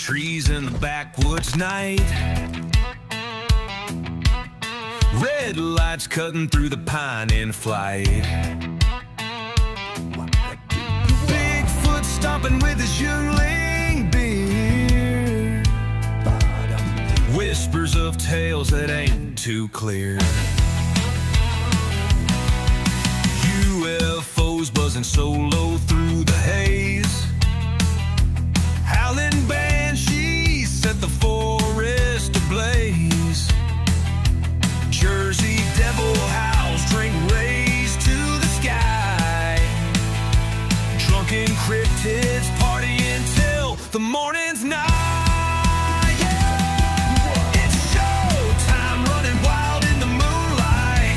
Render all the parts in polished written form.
trees in the backwoods night. Red lights cutting through the pine in flight. Bigfoot stomping with his youngling beard. Whispers of tales that ain't too clear. UFOs buzzing solo through the haze. Howling banshees set the forest ablaze. Jersey devil howls, drink rays to the sky. Drunken cryptids party until the morning's night. Yeah. It's showtime, running wild in the moonlight.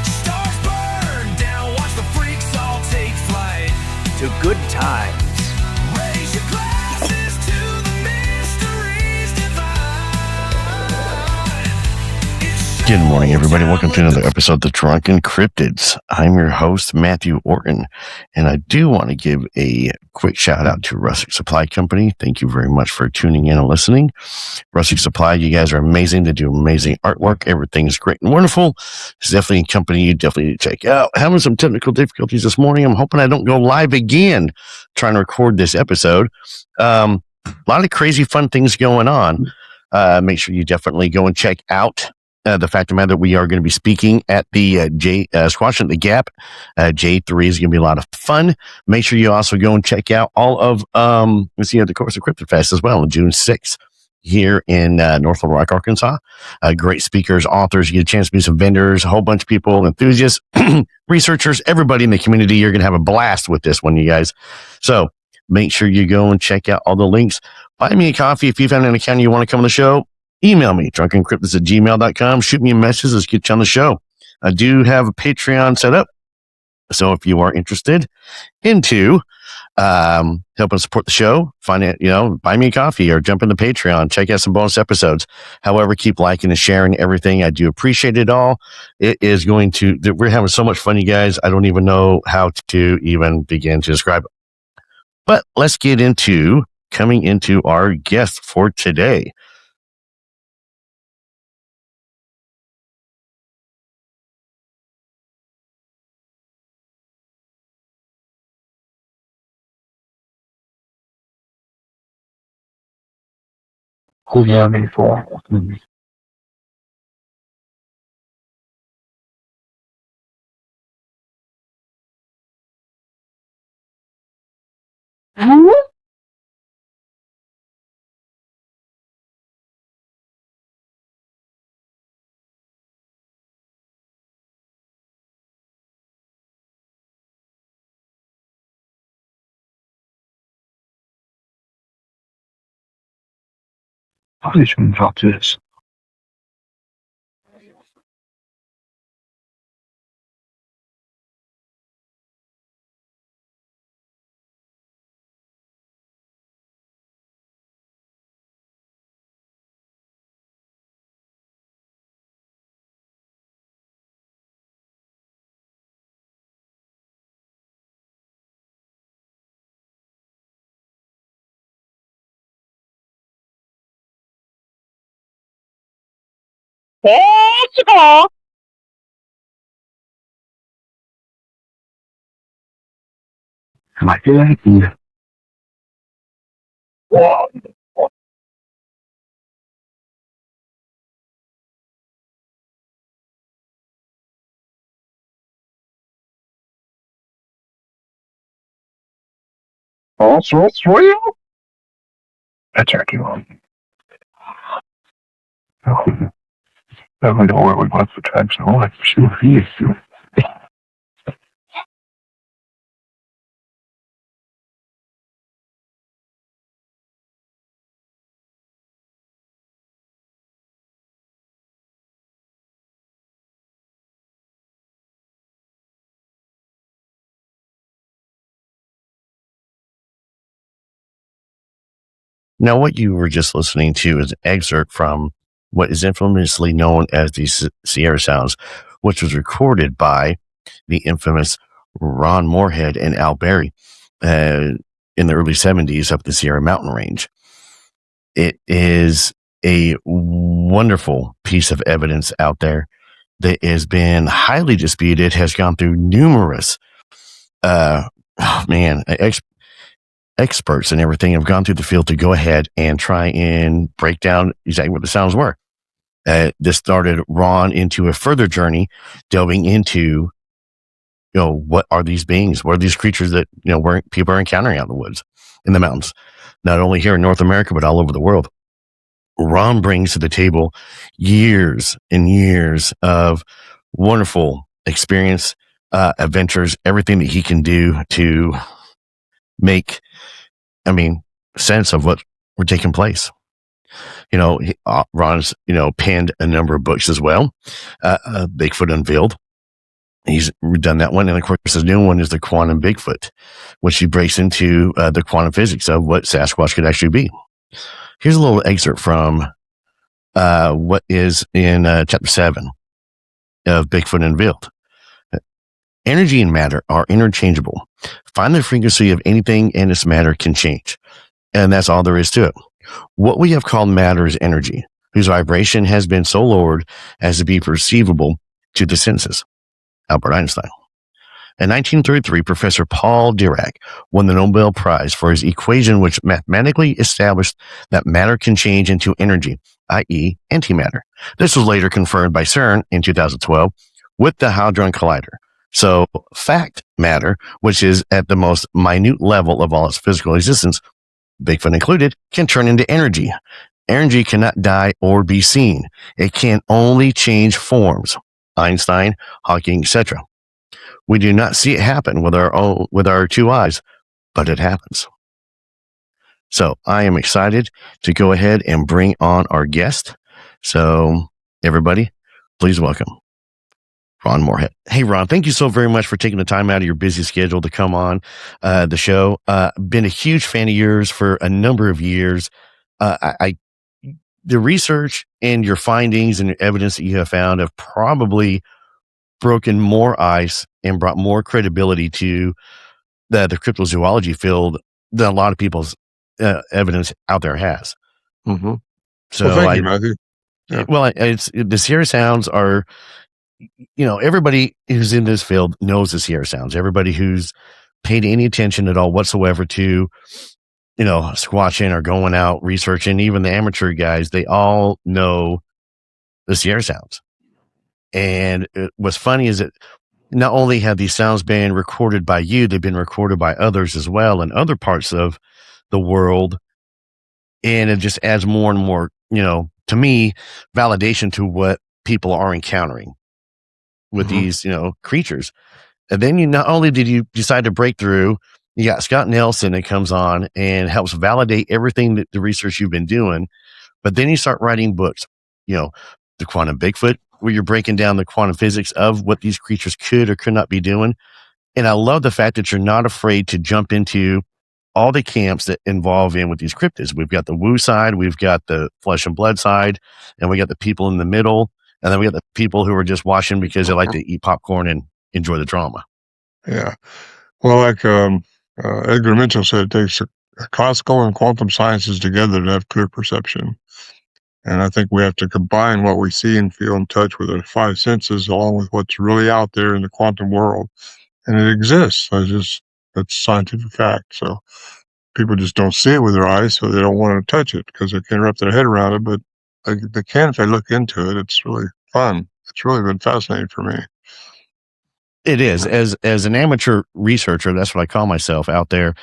Stars burn down, watch the freaks all take flight. To good times. Raise your glasses to the mysteries divine. Good morning, everybody. Welcome to another episode of the Drunkencryptids. I'm your host, Matthew Orton, and I do want to give a quick shout out to Rustic Supply Company. Thank you very much for tuning in and listening. Rustic Supply, you guys are amazing. They do amazing artwork. Everything's great and wonderful. It's definitely a company you definitely need to check out. Having some technical difficulties this morning. I'm hoping I don't go live again trying to record this episode. A lot of crazy fun things going on. Make sure you definitely go and check out the fact of the matter that we are going to be speaking at the Squash at the Gap. J3 is going to be a lot of fun. Make sure you also go and check out all of the course of Cryptid Fest as well on June 6th here in North Little Rock, Arkansas. Great speakers, authors. You get a chance to meet some vendors, a whole bunch of people, enthusiasts, researchers, everybody in the community. You're going to have a blast with this one, you guys. So make sure you go and check out all the links. Buy me a coffee if you've had an account and you want to come on the show. Email me, drunkencryptids@gmail.com. Shoot me a message. Let's get you on the show. I do have a Patreon set up. So if you are interested into helping support the show, buy me a coffee or jump into Patreon. Check out some bonus episodes. However, keep liking and sharing everything. I do appreciate it all. It is we're having so much fun, you guys. I don't even know how to even begin to describe it. But let's get into coming into our guest for today. Who you have me for? Probably shouldn't talk to this. Am I feeling it? Also, real? I turned you on. Oh, I don't know where we went for time, so I sure he is too. Now, what you were just listening to is an excerpt from what is infamously known as the Sierra Sounds, which was recorded by the infamous Ron Morehead and Al Berry. in the early 70s up the Sierra Mountain Range. It is a wonderful piece of evidence out there that has been highly disputed, has gone through numerous, experts and everything have gone through the field to go ahead and try and break down exactly what the sounds were. This started Ron into a further journey, delving into, what are these beings? What are these creatures that, people are encountering out in the woods, in the mountains, not only here in North America, but all over the world. Ron brings to the table years and years of wonderful experience, adventures, everything that he can do to make, sense of what were taking place. Ron's, penned a number of books as well. Bigfoot Unveiled. He's done that one. And of course, his new one is the Quantum Bigfoot, which he breaks into the quantum physics of what Sasquatch could actually be. Here's a little excerpt from what is in chapter 7 of Bigfoot Unveiled. Energy and matter are interchangeable. Find the frequency of anything and its matter can change. And that's all there is to it. What we have called matter is energy, whose vibration has been so lowered as to be perceivable to the senses. Albert Einstein. In 1933, Professor Paul Dirac won the Nobel Prize for his equation, which mathematically established that matter can change into energy, i.e. antimatter. This was later confirmed by CERN in 2012 with the Hadron Collider. So fact matter, which is at the most minute level of all its physical existence, Bigfoot included, can turn into energy. Energy cannot die or be seen. It can only change forms. Einstein, Hawking, etc. We do not see it happen with our two eyes, but it happens. So I am excited to go ahead and bring on our guest. So everybody, please welcome Ron Morehead. Hey, Ron, thank you so very much for taking the time out of your busy schedule to come on the show. Been a huge fan of yours for a number of years. The research and your findings and your evidence that you have found have probably broken more ice and brought more credibility to the cryptozoology field than a lot of people's evidence out there has. Mm-hmm. So well, thank you, Matthew. Yeah. Well, it's the Sierra Sounds are, everybody who's in this field knows the Sierra Sounds. Everybody who's paid any attention at all whatsoever to, squatching or going out researching, even the amateur guys, they all know the Sierra Sounds. And what's funny is that not only have these sounds been recorded by you, they've been recorded by others as well in other parts of the world. And it just adds more and more, to me, validation to what people are encountering with these, creatures. And then not only did you decide to break through, you got Scott Nelson that comes on and helps validate everything that the research you've been doing. But then you start writing books, the Quantum Bigfoot, where you're breaking down the quantum physics of what these creatures could or could not be doing. And I love the fact that you're not afraid to jump into all the camps that involve in with these cryptids. We've got the woo side, we've got the flesh and blood side, and we got the people in the middle. And then we got the people who are just watching because they like to eat popcorn and enjoy the drama. Yeah. Well, like Edgar Mitchell said, it takes classical and quantum sciences together to have clear perception. And I think we have to combine what we see and feel and touch with our five senses along with what's really out there in the quantum world. And it exists. That's scientific fact. So people just don't see it with their eyes, so they don't want to touch it because they can't wrap their head around it. But they can if they look into it. It's really fun. It's really been fascinating for me. It is. As an amateur researcher, that's what I call myself out there.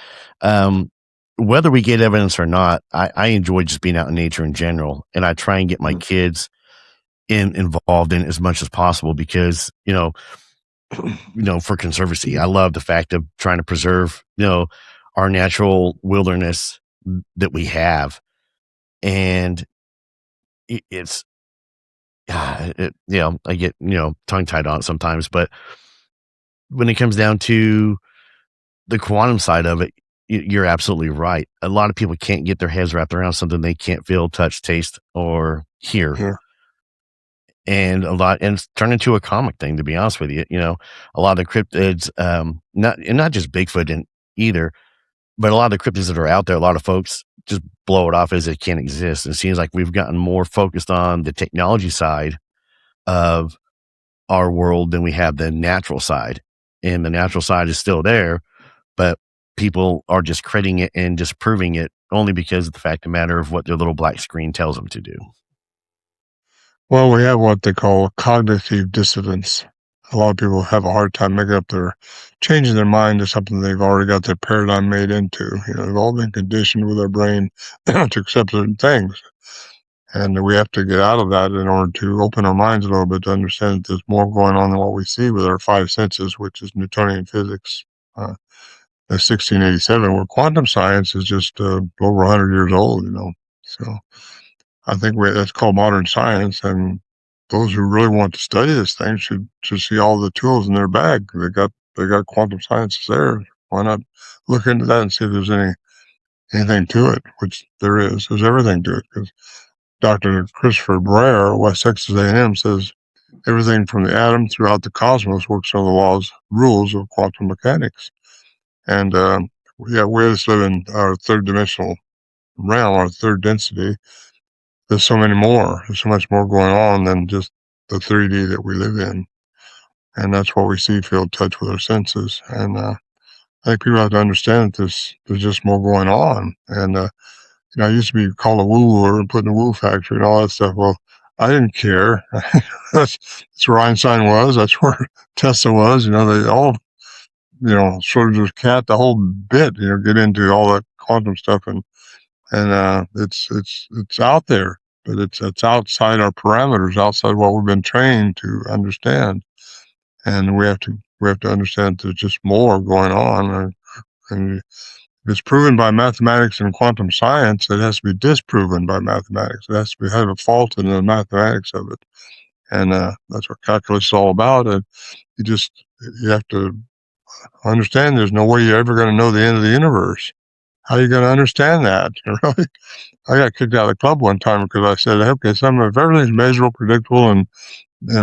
Whether we get evidence or not, I enjoy just being out in nature in general. And I try and get my kids involved in as much as possible because, for conservancy, I love the fact of trying to preserve, our natural wilderness that we have. And I get, tongue tied on it sometimes, but when it comes down to the quantum side of it, you're absolutely right. A lot of people can't get their heads wrapped around something they can't feel, touch, taste, or hear. Yeah. And it's turned into a comic thing, to be honest with you. A lot of cryptids, not just Bigfoot either, But a lot of the cryptids that are out there, a lot of folks just blow it off as it can't exist. It seems like we've gotten more focused on the technology side of our world than we have the natural side. And the natural side is still there, but people are just crediting it and disproving it only because of the fact of the matter of what their little black screen tells them to do. Well, we have what they call cognitive dissonance. A lot of people have a hard time changing their mind to something they've already got their paradigm made into. They've all been conditioned with their brain to accept certain things. And we have to get out of that in order to open our minds a little bit to understand that there's more going on than what we see with our five senses, which is Newtonian physics. That's 1687, where quantum science is just over 100 years old, So I think that's called modern science, and those who really want to study this thing should see all the tools in their bag. They got quantum science there. Why not look into that and see if there's anything to it, which there is. There's everything to it, because Dr. Christopher Brer, West Texas A&M, says everything from the atom throughout the cosmos works on the rules of quantum mechanics. And we just live in our third dimensional realm, our third density. There's so many more. There's so much more going on than just the 3D that we live in. And that's what we see, feel, touch with our senses. And I think people have to understand that there's just more going on. And, I used to be called a woo-wooer and put in the woo factory and all that stuff. Well, I didn't care. that's where Einstein was. That's where Tesla was. They all, Schrodinger's cat, the whole bit, get into all that quantum stuff. And it's out there, but it's outside our parameters, outside what we've been trained to understand. And we have to understand there's just more going on. And if it's proven by mathematics and quantum science, it has to be disproven by mathematics. It has to have a fault in the mathematics of it. And that's what calculus is all about. And you have to understand there's no way you're ever going to know the end of the universe. How are you going to understand that? Really? I got kicked out of the club one time because I said, okay, if everything's measurable, predictable, and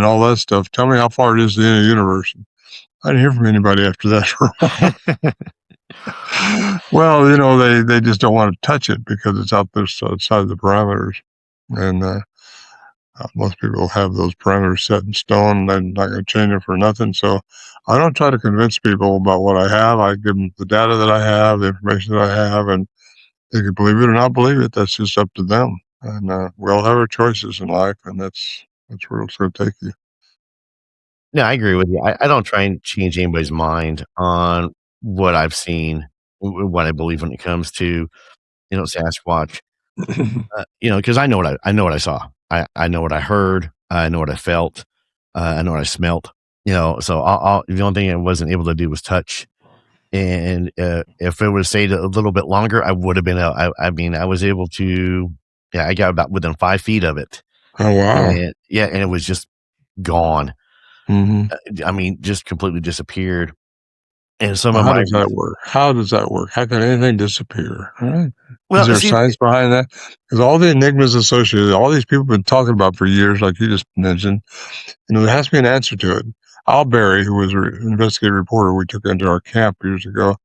all that stuff, tell me how far it is to the end of the universe. I didn't hear from anybody after that for a while. Well, they just don't want to touch it because it's out there outside the parameters. And most people have those parameters set in stone. They're not going to change it for nothing. So I don't try to convince people about what I have. I give them the data that I have, the information that I have, and they can believe it or not believe it. That's just up to them. And we all have our choices in life, and that's where it's going to take you. No, I agree with you. I don't try and change anybody's mind on what I've seen, what I believe when it comes to, Sasquatch. Because I know what I saw. I know what I heard. I know what I felt. I know what I smelt. So the only thing I wasn't able to do was touch. And if it would have stayed a little bit longer, I would have been. I was able to. Yeah, I got about within 5 feet of it. Oh wow! And it was just gone. Mm-hmm. Just completely disappeared. And some Well, of how my does that work? How does that work? How can anything disappear? All right. well, Is there see, science behind that? Because all the enigmas associated, all these people have been talking about for years, like you just mentioned, there has to be an answer to it. Al Berry, who was an investigative reporter we took into our camp years ago,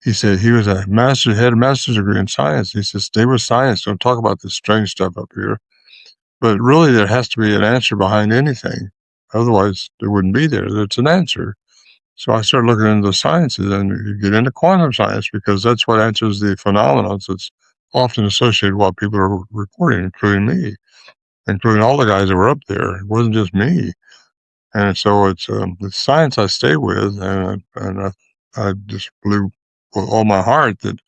he said he was had a master's degree in science. He says, stay with science. Don't talk about this strange stuff up here. But really, there has to be an answer behind anything. Otherwise, it wouldn't be there. It's an answer. So I started looking into the sciences, and you get into quantum science because that's what answers the phenomena that's often associated with what people are reporting, including me, including all the guys that were up there. It wasn't just me. And so it's the science I stay with, and I just believe with all my heart that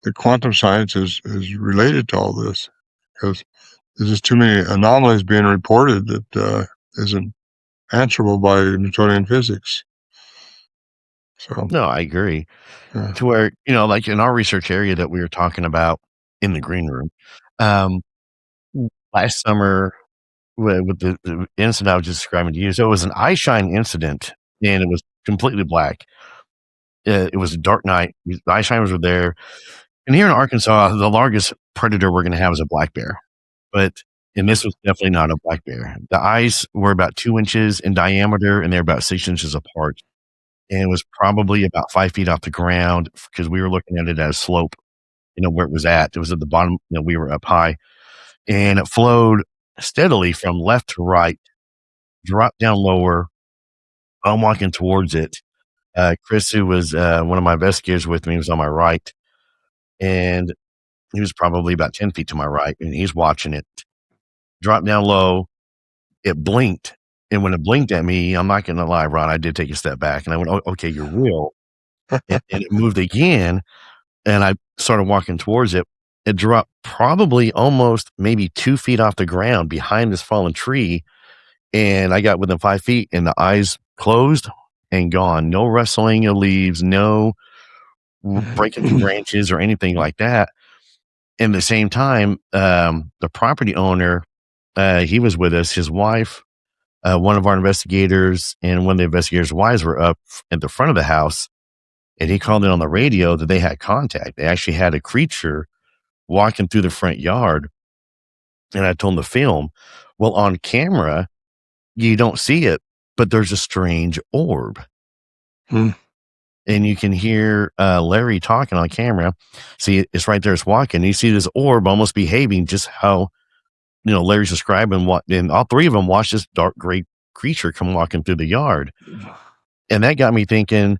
the quantum science is related to all this, because there's just too many anomalies being reported that isn't answerable by Newtonian physics. So no, I agree. yeah. To where like in our research area that we were talking about in the green room, um, last summer with the incident I was just describing to you. So it was an eye shine incident, and it was completely black. It was a dark night. The eye shiners were there, and here in Arkansas, the largest predator we're going to have is a black bear. And this was definitely not a black bear. The eyes were about 2 inches in diameter, and they're about 6 inches apart. and it was probably about 5 feet off the ground because we were looking at it at a slope, where it was at. It was at the bottom, we were up high, and it flowed steadily from left to right, dropped down lower. I'm walking towards it. Chris, who was one of my investigators with me, was on my right, and he was probably about 10 feet to my right, and he's watching it drop down low. It blinked, and when it blinked at me, I'm not going to lie, Ron, I did take a step back, and I went, "Oh, okay, you're real." And it moved again, and I started walking towards it. It dropped probably almost maybe 2 feet off the ground behind this fallen tree, and I got within 5 feet, and the eyes closed and gone. No rustling of leaves, no breaking through branches or anything like that. In the same time, the property owner, he was with us, his wife, one of our investigators, and one of the investigators' wives were up at the front of the house, and he called in on the radio that they had contact. They actually had a creature walking through the front yard, and I told him to film. Well, on camera, you don't see it, but there's a strange orb. Hmm. And you can hear Larry talking on camera. See, it's right there. It's walking. You see this orb almost behaving just how, Larry's describing what, and all three of them watched this dark gray creature come walking through the yard. And that got me thinking,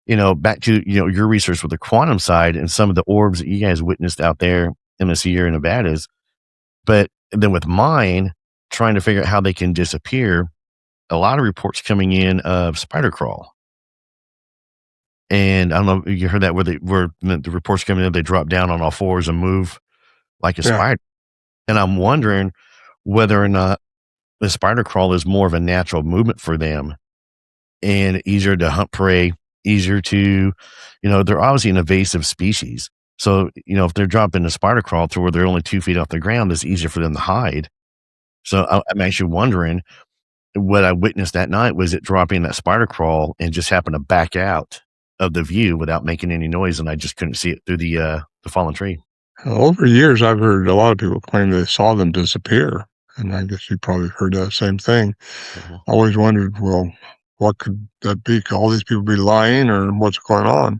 back to, your research with the quantum side and some of the orbs that you guys witnessed out there in the Sierra Nevadas. But then with mine, trying to figure out how they can disappear, a lot of reports coming in of spider crawl. And I don't know if you heard that where the reports coming in, they drop down on all fours and move like a spider. And I'm wondering whether or not the spider crawl is more of a natural movement for them and easier to hunt prey, easier to, they're obviously an invasive species. So, if they're dropping a spider crawl to where they're only 2 feet off the ground, it's easier for them to hide. So I'm actually wondering what I witnessed that night was it dropping that spider crawl and just happened to back out of the view without making any noise, and I just couldn't see it through the fallen tree. Over years, I've heard a lot of people claim they saw them disappear, and I guess you probably heard that same thing. Mhm. I always wondered, well, what could that be? Could all these people be lying, or what's going on?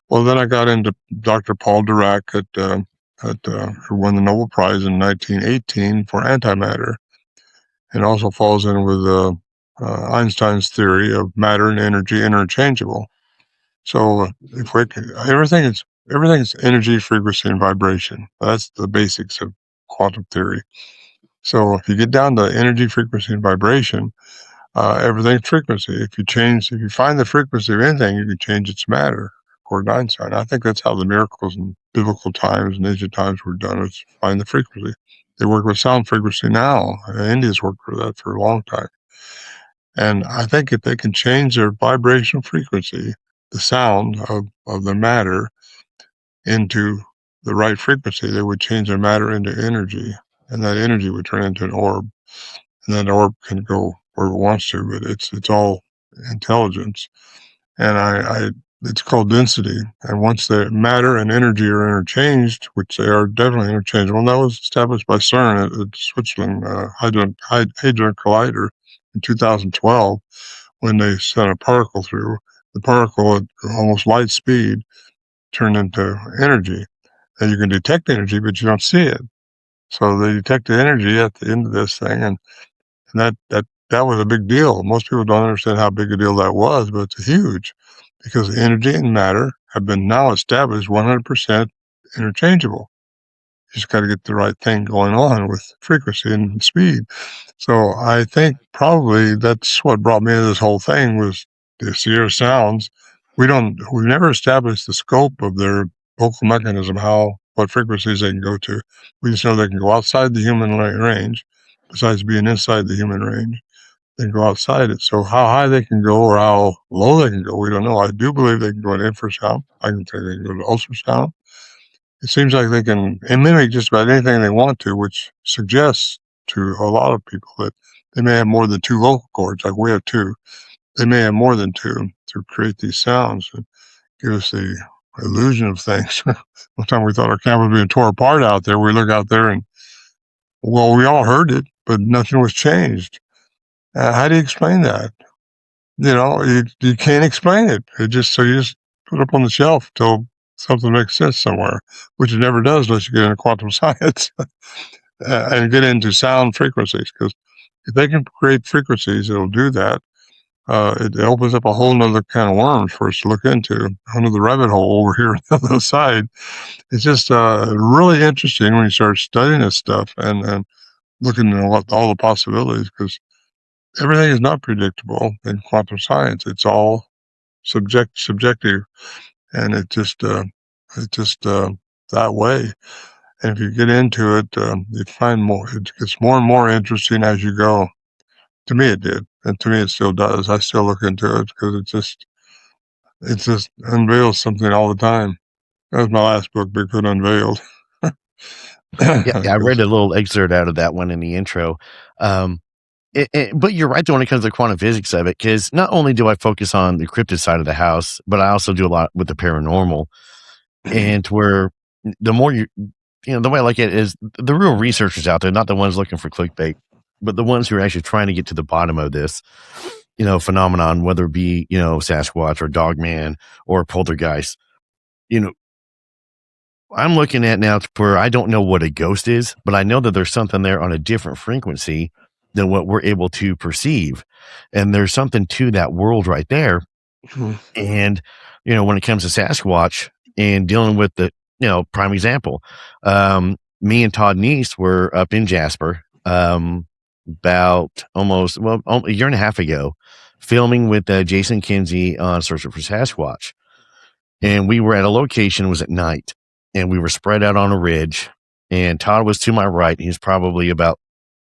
Well, then I got into Dr. Paul Dirac who won the Nobel Prize in 1918 for antimatter. It also falls in with Einstein's theory of matter and energy interchangeable. So if we everything is energy, frequency, and vibration. That's the basics of quantum theory. So if you get down to energy, frequency, and vibration, everything's frequency. If you find the frequency of anything, you can change its matter, according to Einstein. I think that's how the miracles in biblical times and ancient times were done, is find the frequency. They work with sound frequency now. India's worked for that for a long time. And I think if they can change their vibrational frequency, the sound of the matter, into the right frequency, they would change their matter into energy. And that energy would turn into an orb. And that orb can go where it wants to, but it's all intelligence. And it's called density. And once the matter and energy are interchanged, which they are definitely interchangeable, and that was established by CERN at Switzerland Hadron Collider in 2012, when they sent a particle through. The particle at almost light speed turned into energy. And you can detect energy, but you don't see it. So they detect the energy at the end of this thing, and that was a big deal. Most people don't understand how big a deal that was, but it's huge, because energy and matter have been now established 100% interchangeable. You just got to get the right thing going on with frequency and speed. So I think probably that's what brought me into this whole thing, was the Sierra sounds. We've never established the scope of their vocal mechanism, what frequencies they can go to. We just know they can go outside the human range, besides being inside the human range. They can go outside it. So how high they can go or how low they can go, we don't know. I do believe they can go to infrasound. I can say they can go to ultrasound. It seems like they can mimic just about anything they want to, which suggests to a lot of people that they may have more than two vocal cords, like we have two. They may have more than two to create these sounds and give us the illusion of things. One time we thought our camp was being tore apart out there. We look out there and, well, we all heard it, but nothing was changed. How do you explain that? you can't explain it. You just put it up on the shelf till something makes sense somewhere, which it never does unless you get into quantum science and get into sound frequencies. Because if they can create frequencies, it'll do that. It opens up a whole nother can of worms for us to look into, under the rabbit hole over here on the other side. It's just really interesting when you start studying this stuff and looking at all the possibilities, because everything is not predictable in quantum science. It's all subjective, and it's just that way. And if you get into it, you find more. It gets more and more interesting as you go. To me, it did, and to me, it still does. I still look into it because it just unveils something all the time. That was my last book, Bigfoot Unveiled. Yeah, I read a little excerpt out of that one in the intro. But you're right, though, when it comes to the quantum physics of it, because not only do I focus on the cryptid side of the house, but I also do a lot with the paranormal. And where the more the way I like it is the real researchers out there, not the ones looking for clickbait, but the ones who are actually trying to get to the bottom of this, phenomenon, whether it be, Sasquatch or Dogman or Poltergeist. I'm looking at now where I don't know what a ghost is, but I know that there's something there on a different frequency than what we're able to perceive. And there's something to that world right there. And, when it comes to Sasquatch and dealing with the, prime example, me and Todd Neese were up in Jasper about a year and a half ago, filming with Jason Kinsey on Searching for Sasquatch. And we were at a location, it was at night, and we were spread out on a ridge, and Todd was to my right. He's probably about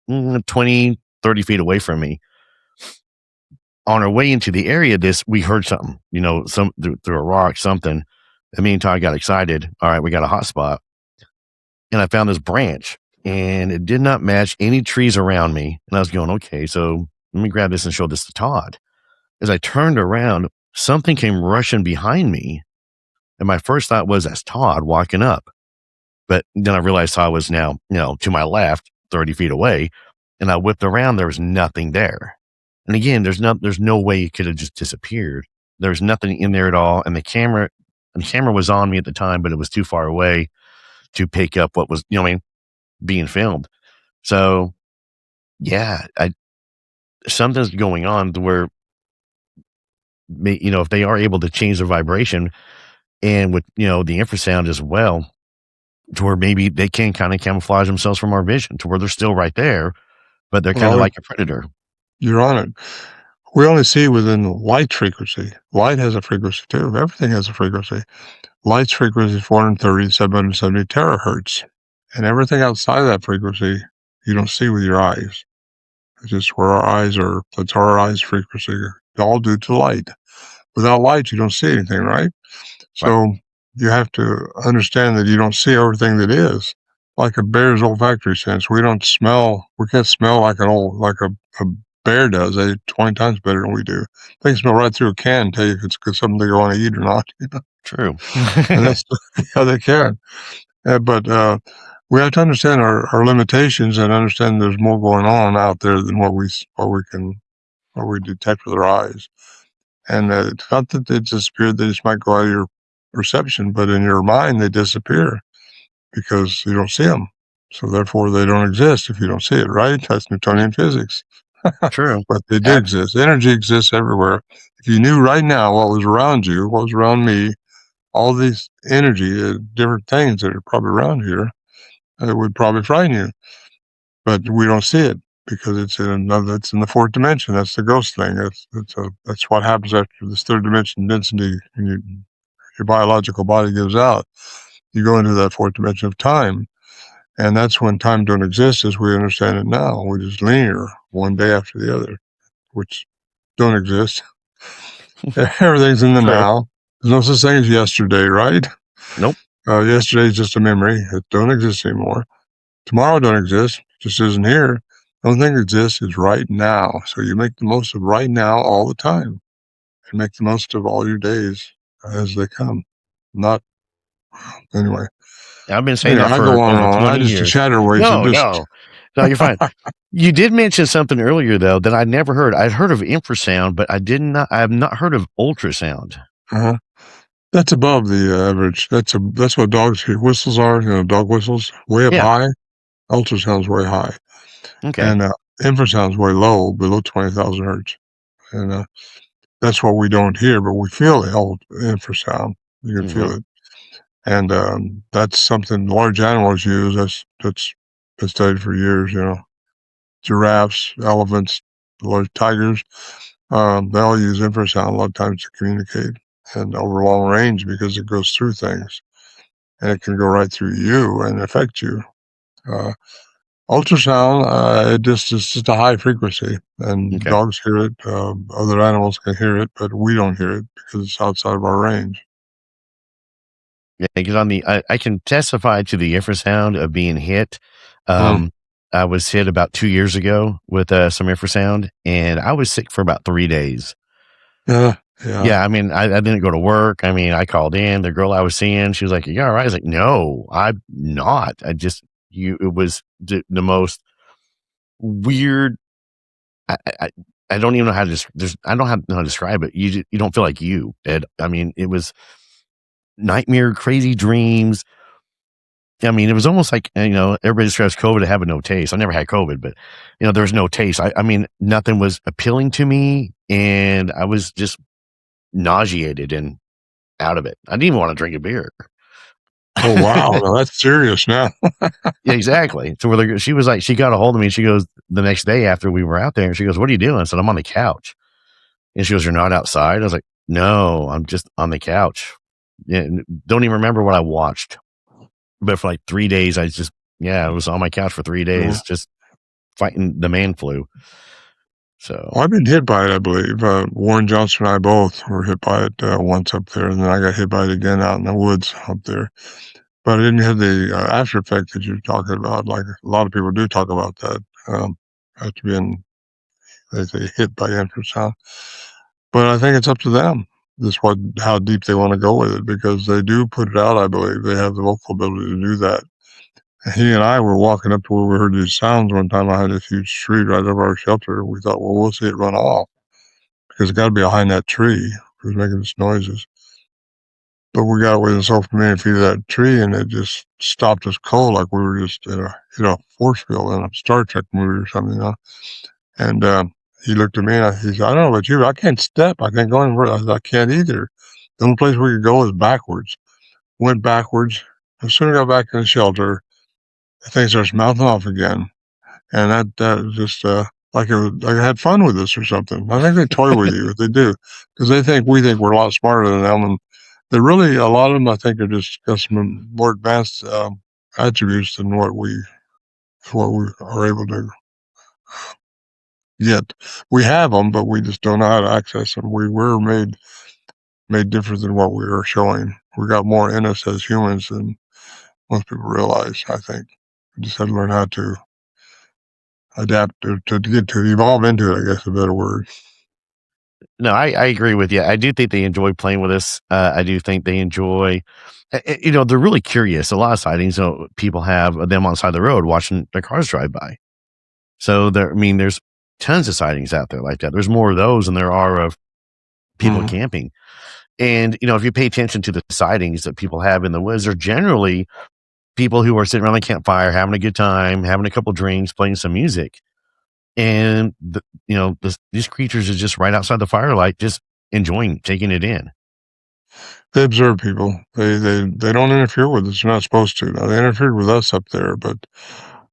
20, 30 feet away from me. On our way into the area, we heard something, through a rock, something. And me and Todd got excited. All right, we got a hot spot. And I found this branch, and it did not match any trees around me. And I was going, okay, so let me grab this and show this to Todd. As I turned around, something came rushing behind me. And my first thought was, that's Todd walking up. But then I realized Todd was now, to my left, 30 feet away. And I whipped around. There was nothing there. And again, there's no way it could have just disappeared. There's nothing in there at all. And the camera was on me at the time, but it was too far away to pick up what was, being filmed. So yeah, something's going on to where, if they are able to change the vibration and with, the infrasound as well, to where maybe they can kind of camouflage themselves from our vision to where they're still right there, but they're kind of like a predator. You're on it. We only see within light frequency. Light has a frequency too. Everything has a frequency. Light's frequency is 430 to 770 terahertz. And everything outside of that frequency, you don't see with your eyes. It's just where our eyes are. That's our eyes' frequency. All due to light. Without light, you don't see anything, right? So you have to understand that you don't see everything that is. Like a bear's olfactory sense, we can't smell like a bear does. They 20 times better than we do. They can smell right through a can and tell you if it's something they want to eat or not. True. And that's how they can. But we have to understand our limitations and understand there's more going on out there than what we detect with our eyes. And it's not that they disappeared; they just might go out of your perception, but in your mind they disappear because you don't see them. So therefore, they don't exist if you don't see it. Right? That's Newtonian physics. True. But they do exist. Energy exists everywhere. If you knew right now what was around you, what was around me, all these energy, different things that are probably around here, it would probably frighten you. But we don't see it because it's in the fourth dimension. That's the ghost thing. That's what happens after this third dimension density your biological body gives out. You go into that fourth dimension of time. And that's when time don't exist as we understand it now, which is linear, one day after the other, which don't exist. Everything's in the now. There's no such thing as yesterday, right? Nope. Yesterday is just a memory. It don't exist anymore. Tomorrow don't exist. Just isn't here. The only thing that exists is right now. So you make the most of right now all the time. And make the most of all your days as they come. Not anyway. I've been saying that I for go on over and on. 20 I just years. chatter away. No. No, you're fine. You did mention something earlier though that I never heard. I'd heard of infrasound, but I have not heard of ultrasound. Uh-huh. That's above the average. That's what dogs hear. Whistles are, dog whistles, way up Yeah. high. Ultrasound's way high. Okay. And infrasound's way low, below 20,000 hertz. And that's what we don't hear, but we feel the infrasound. You can feel it. And that's something large animals use. That's been studied for years, Giraffes, elephants, large tigers, they all use infrasound a lot of times to communicate and over long range because it goes through things and it can go right through you and affect you. Ultrasound, it's just a high frequency, and Okay. dogs hear it. Other animals can hear it, but we don't hear it because it's outside of our range. Yeah, because I can testify to the infrasound of being hit. Mm. I was hit about 2 years ago with some infrasound, and I was sick for about 3 days. Yeah. Yeah, I mean, I didn't go to work. I mean, I called in. The girl I was seeing, she was like, "You all right?" I was like, "No, I'm not." It was the most weird. I, I don't even know how to I don't know how to describe it. You don't feel like you, Ed. I mean, it was nightmare, crazy dreams. I mean, it was almost like, everybody describes COVID to having no taste. I never had COVID, but, there was no taste. I mean, nothing was appealing to me, and I was just nauseated and out of it. I didn't even want to drink a beer. Oh, wow. Now that's serious now. Yeah, exactly. So she was like, she got a hold of me. She goes, the next day after we were out there, and she goes, "What are you doing?" I said, "I'm on the couch." And she goes, "You're not outside?" I was like, "No, I'm just on the couch." Yeah, don't even remember what I watched. But for like 3 days, I was on my couch for 3 days, just fighting the man flu. So, Well, I've been hit by it, I believe. Warren Johnson and I both were hit by it once up there, and then I got hit by it again out in the woods up there. But I didn't have the after effect that you're talking about. Like a lot of people do talk about that after being, they say, hit by infrasound. But I think it's up to them, how deep they want to go with it, because they do put it out. I believe they have the vocal ability to do that. He and I were walking up to where we heard these sounds one time. I had this huge tree right over our shelter. We thought, well, we'll see it run off because it got to be behind that tree. It was making these noises. But we got within so many feet of that tree, and it just stopped us cold, like we were just in a force field in a Star Trek movie or something. And he looked at me and he said, "I don't know about you, but I can't step. I can't go anywhere." I said, "I can't either." The only place we could go is backwards. Went backwards. As soon as I got back in the shelter, the thing starts mouthing off again. And that was just like I had fun with this or something. I think they toy with you. They do, because we think we're a lot smarter than them, and they're really, a lot of them, I think, are just got some more advanced attributes than what we are able to get. We have them, but we just don't know how to access them. We were made different than what we are showing. We got more in us as humans than most people realize. I think we just had to learn how to adapt to get to evolve into it. I guess a better word. no, I agree with you. I do think they enjoy playing with us. I do think they enjoy, they're really curious. A lot of sightings, people have them on the side of the road watching their cars drive by. So there's tons of sightings out there like that. There's more of those than there are of people camping. And, if you pay attention to the sightings that people have in the woods, they're generally people who are sitting around the campfire, having a good time, having a couple drinks, playing some music. And, these creatures are just right outside the firelight, just enjoying, taking it in. They observe people. They don't interfere with us. They're not supposed to. Now, they interfered with us up there, but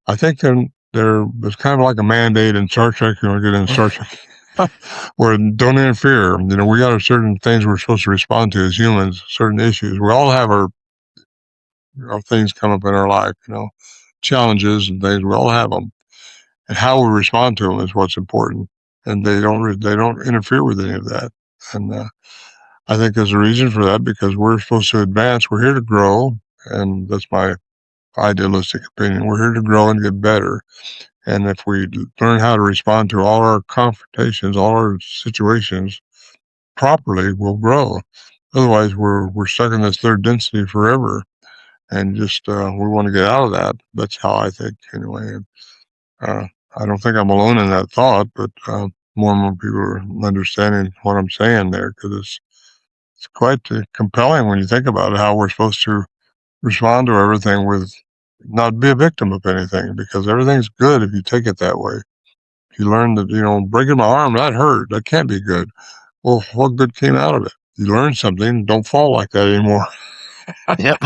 I think it's kind of like a mandate in Star Trek. You want to get in Star Trek, where don't interfere. We got certain things we're supposed to respond to as humans, certain issues. We all have our things come up in our life, challenges and things. We all have them, and how we respond to them is what's important. And they don't interfere with any of that. And I think there's a reason for that, because we're supposed to advance. We're here to grow, and that's my idealistic opinion. We're here to grow and get better. And if we learn how to respond to all our confrontations, all our situations properly, we'll grow. Otherwise, we're stuck in this third density forever, and just we want to get out of that. That's how I think, anyway. I don't think I'm alone in that thought, but more and more people are understanding what I'm saying there, because it's quite compelling when you think about it, how we're supposed to respond to everything with not be a victim of anything, because everything's good if you take it that way. If you learn that, breaking my arm, that hurt, that can't be good. Well, what good came out of it? You learn something, don't fall like that anymore. Yep.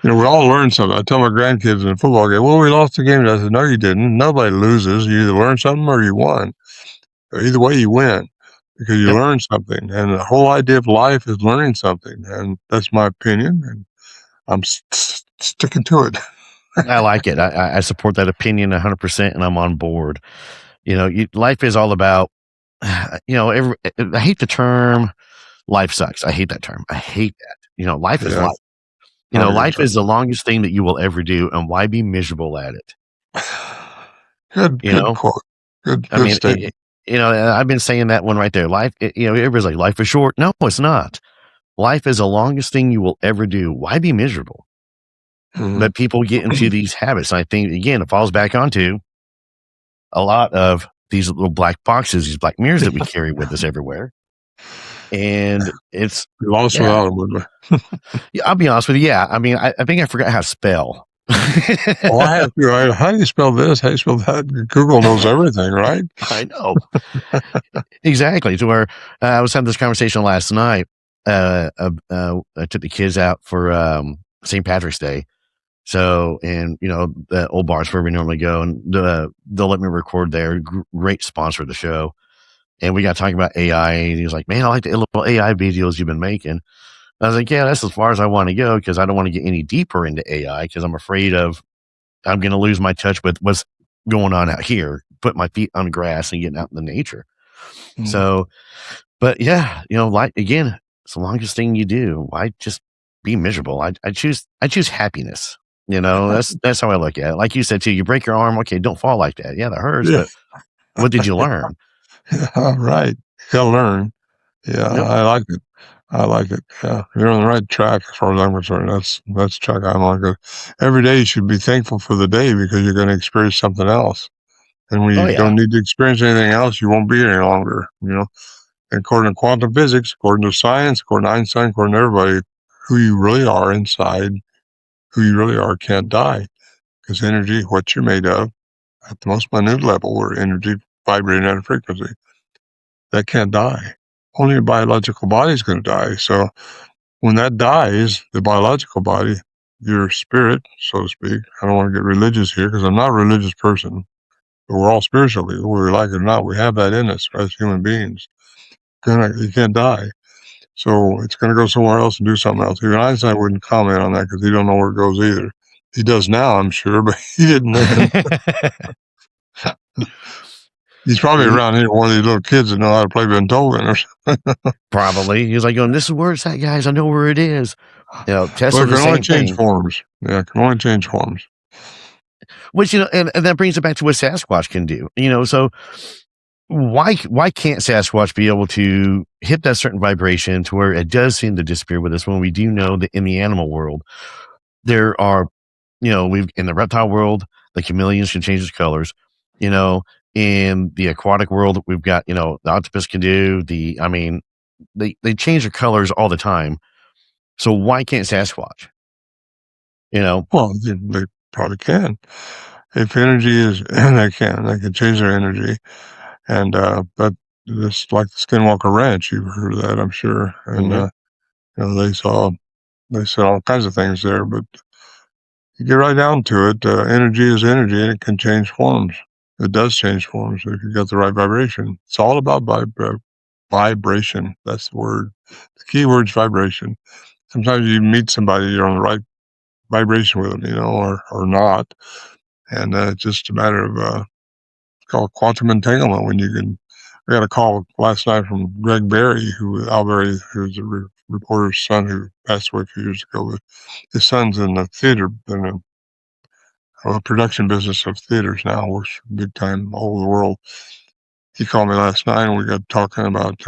We all learn something. I tell my grandkids in a football game, well, we lost the game. I said, no, you didn't. Nobody loses. You either learn something or you won. Either way, you win, because you Yep. learn something. And the whole idea of life is learning something. And that's my opinion. And I'm sticking to it. I like it. I support that opinion 100%, and I'm on board. Life is all about, I hate the term life sucks. I hate that term. I hate that. Life is Yeah. life. Oh, Life is the longest thing that you will ever do, and why be miserable at it? Good quote. Good statement. I've been saying that one right there. Life, everybody's like, life is short. No, it's not. Life is the longest thing you will ever do. Why be miserable? Mhm. But people get into these habits. And I think, again, it falls back onto a lot of these little black boxes, these black mirrors that we carry with us everywhere. And it's, We lost without them, wouldn't we? I'll be honest with you. Yeah. I mean, I think I forgot how to spell. Oh, I have to. How do you spell this? How do you spell that? Google knows everything, right? I know. Exactly. To where I was having this conversation last night. I took the kids out for St. Patrick's Day. So, and the old bars where we normally go, and they'll let me record there. Great sponsor of the show. And we got talking about AI, and he was like, man, I like the little AI videos you've been making. I was like, yeah, that's as far as I want to go, because I don't want to get any deeper into AI, because I'm afraid I'm going to lose my touch with what's going on out here, put my feet on grass and getting out in the nature. Mhm. So, but yeah, like, again, it's the longest thing you do. Why just be miserable? I choose happiness. That's how I look at it. Like you said too, you break your arm. Okay, don't fall like that. Yeah, that hurts, Yeah. but what did you learn? Yeah, right. You gotta learn. Yeah, Yep. I like it. I like it. Yeah, you're on the right track as far as I'm concerned. That's the track I'm on. 'Cause every day you should be thankful for the day, because you're going to experience something else. And when Oh you yeah. don't need to experience anything else, you won't be here any longer. According to quantum physics, according to science, according to Einstein, according to everybody, who you really are inside, who you really are, can't die, because energy, what you're made of, at the most minute level, where energy vibrating at a frequency, that can't die. Only your biological body is going to die. So when that dies, the biological body, your spirit, so to speak, I don't want to get religious here, because I'm not a religious person, but we're all spiritual people, whether we like it or not. We have that in us as human beings. You can't die. So it's going to go somewhere else and do something else. Even Einstein wouldn't comment on that, because he don't know where it goes either. He does now, I'm sure, but he didn't then. He's probably around here, one of these little kids that know how to play Beethoven or something. Probably. He was like going, this is where it's at, guys. I know where it is. Tesla, Well, it the can only same change thing. forms. Yeah, it can only change forms. Which, and that brings it back to what Sasquatch can do. So why can't Sasquatch be able to hit that certain vibration to where it does seem to disappear with us, when we do know that in the animal world there are, we've in the reptile world, the chameleons can change its colors. In the aquatic world, we've got, the octopus can do they change their colors all the time. So why can't Sasquatch? Well, they probably can. If energy is, they can change their energy. And, but it's like the Skinwalker Ranch. You've heard of that, I'm sure. And, they said all kinds of things there, but you get right down to it. Energy is energy, and it can change forms. It does change forms if you got the right vibration. It's all about vibration. That's the word. The key word is vibration. Sometimes you meet somebody, you're on the right vibration with them, or not. And it's just a matter of it's called quantum entanglement. I got a call last night from Greg Berry, Al Berry, who's a reporter's son who passed away a few years ago. But his son's in the theater, in a production business of theaters now, works big time all over the world. He called me last night, and we got talking about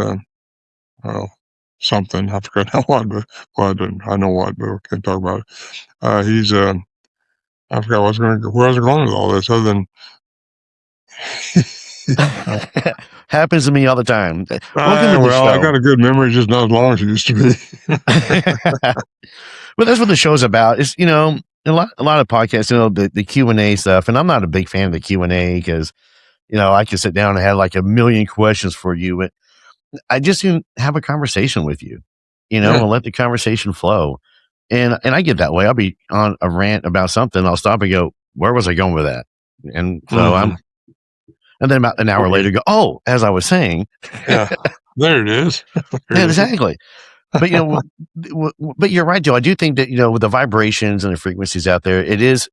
well, something. I forgot what, but I know what, but we can't talk about it. He's I forgot where I was going with all this, other than Happens to me all the time. Welcome to the well, I show. got a good memory, just not as long as it used to be. But that's what the show's about. Is a lot of podcasts, the Q&A stuff, and I'm not a big fan of the Q&A because I can sit down and have like a million questions for you. And I just can have a conversation with you, Yeah. and let the conversation flow. And I get that way. I'll be on a rant about something. I'll stop and go, where was I going with that? And so Mhm. and then about an hour Okay. later, go, oh, as I was saying, Yeah, there it is. yeah, exactly. But but you're right, Joe. I do think that with the vibrations and the frequencies out there, it is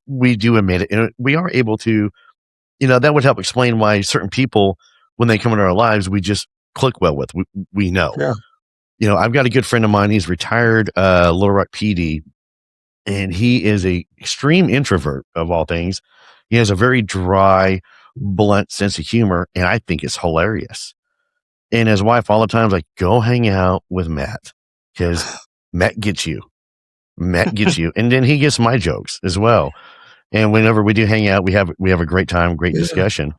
we do emit it, and we are able to that would help explain why certain people, when they come into our lives, we just click well with. We know. Yeah. I've got a good friend of mine. He's retired Little Rock PD, and he is a extreme introvert of all things. He has a very dry, blunt sense of humor, and I think it's hilarious. And his wife all the time is like, go hang out with Matt because Matt gets you. Matt gets you. And then he gets my jokes as well. And whenever we do hang out, we have a great time, great Yeah. discussion.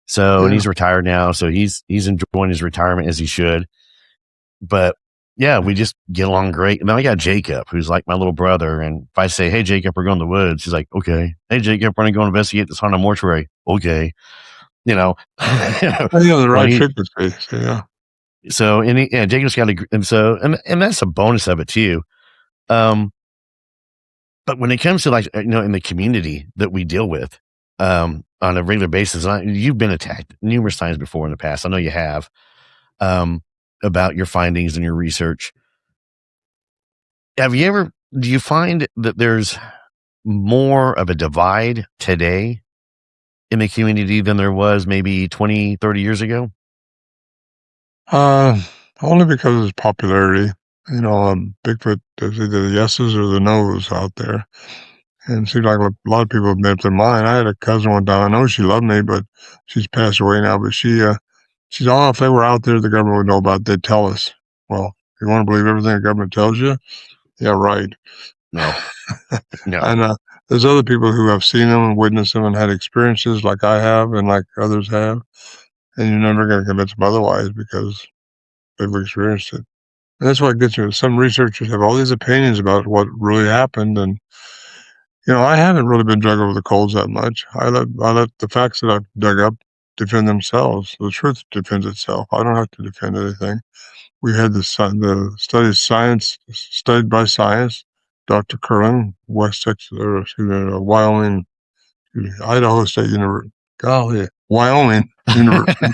So, and he's retired now. So he's enjoying his retirement as he should. But yeah, we just get along great. And then I got Jacob, who's like my little brother. And if I say, hey, Jacob, we're going to the woods, he's like, okay. Hey, Jacob, we're going to go investigate this haunted mortuary. Okay. On the right frequency. So, yeah. So, and Jacob's got and that's a bonus of it too. But when it comes to like, in the community that we deal with, on a regular basis, you've been attacked numerous times before in the past. I know you have, about your findings and your research. Do you find that there's more of a divide today in the community than there was maybe 20, 30 years ago? Only because of his popularity. Bigfoot, there's either the yeses or the nos out there. And it seems like a lot of people have made up their mind. I had a cousin one time. I know she loved me, but she's passed away now. But she's, oh, if they were out there, the government would know about it. They'd tell us. Well, you want to believe everything the government tells you? Yeah, right. No. And there's other people who have seen them and witnessed them and had experiences like I have and like others have. And you're never going to convince them otherwise because they've experienced it. And that's what gets you. Some researchers have all these opinions about what really happened. And, I haven't really been drug over the coals that much. I let the facts that I've dug up defend themselves. The truth defends itself. I don't have to defend anything. We had the study of science, studied by science. Dr. Curlin, Wyoming, Idaho State University. Golly, Wyoming University.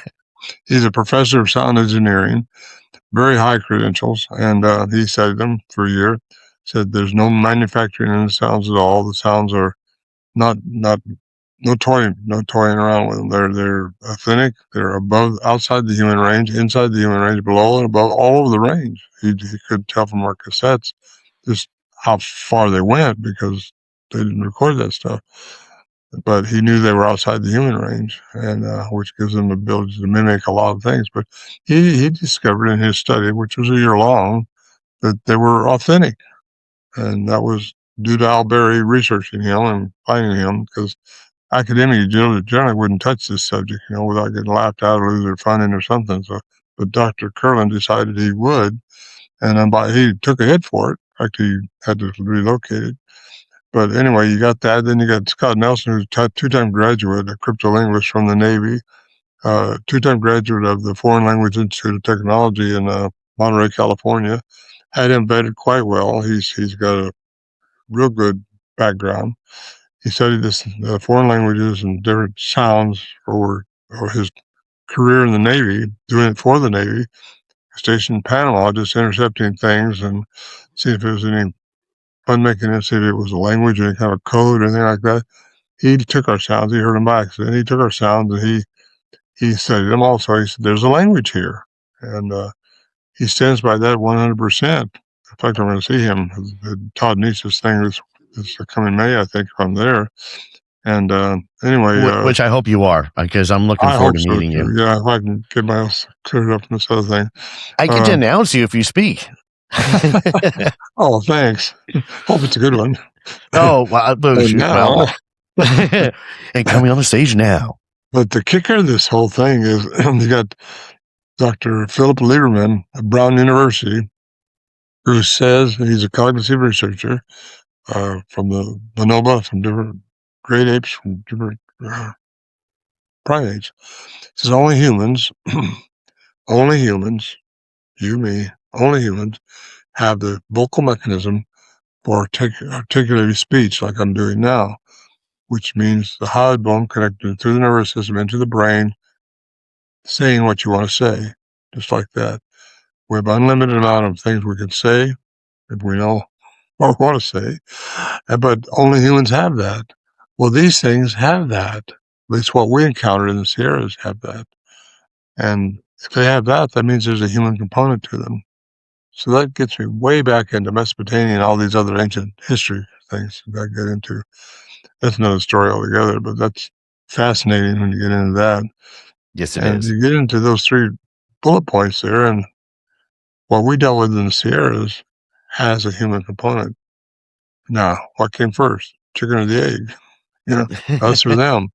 He's a professor of sound engineering, very high credentials, and he studied them for a year. Said there's no manufacturing in the sounds at all. The sounds are not no toying around with them. They're authentic. They're outside the human range, inside the human range, below and above, all over the range. He could tell from our cassettes just how far they went because they didn't record that stuff. But he knew they were outside the human range, and which gives them the ability to mimic a lot of things. But he discovered in his study, which was a year long, that they were authentic, and that was due to Al Berry researching him and finding him, because academics generally wouldn't touch this subject, without getting laughed out or lose their funding or something. So, but Dr. Curlin decided he would, and he took a hit for it. In fact, he had to relocate it. But anyway, you got that. Then you got Scott Nelson, who's a two-time graduate, a cryptolinguist from the Navy, two-time graduate of the Foreign Language Institute of Technology in Monterey, California. Had him vetted quite well. He's got a real good background. He studied foreign languages and different sounds for his career in the Navy, doing it for the Navy. Stationed in Panama, just intercepting things and seeing if there was any fun making it, see if it was a language or any kind of code or anything like that. He took our sounds. He heard them by accident. He took our sounds and he studied them also. He said, "There's a language here," and he stands by that 100%. In fact, I'm going to see him. The Todd Nietzsche's thing is coming May, I think, from there. And anyway, which I hope you are, because I'm looking forward to meeting you. Yeah, if I can get my else cleared up from this other thing. I get to announce you if you speak. Oh, thanks. Hope it's a good one. Oh, well, And now, and coming on the stage now. but the kicker of this whole thing is you got Dr. Philip Lieberman at Brown University, who says he's a cognitive researcher from the bonobo, from different great apes, from different primates. He says only humans, only humans, you, me, only humans have the vocal mechanism for articulating speech like I'm doing now, which means the hyoid bone connected through the nervous system into the brain, saying what you want to say, just like that. We have unlimited amount of things we can say if we know what we want to say, but only humans have that. Well, these things have that. At least what we encountered in the Sierras have that. And if they have that, that means there's a human component to them. So that gets me way back into Mesopotamia and all these other ancient history things that I get into. That's another story altogether, but that's fascinating when you get into that. Yes, it And is. you get into those 3 bullet points there, and what we dealt with in the Sierras has a human component. Now, what came first, chicken or the egg? You know, us or them?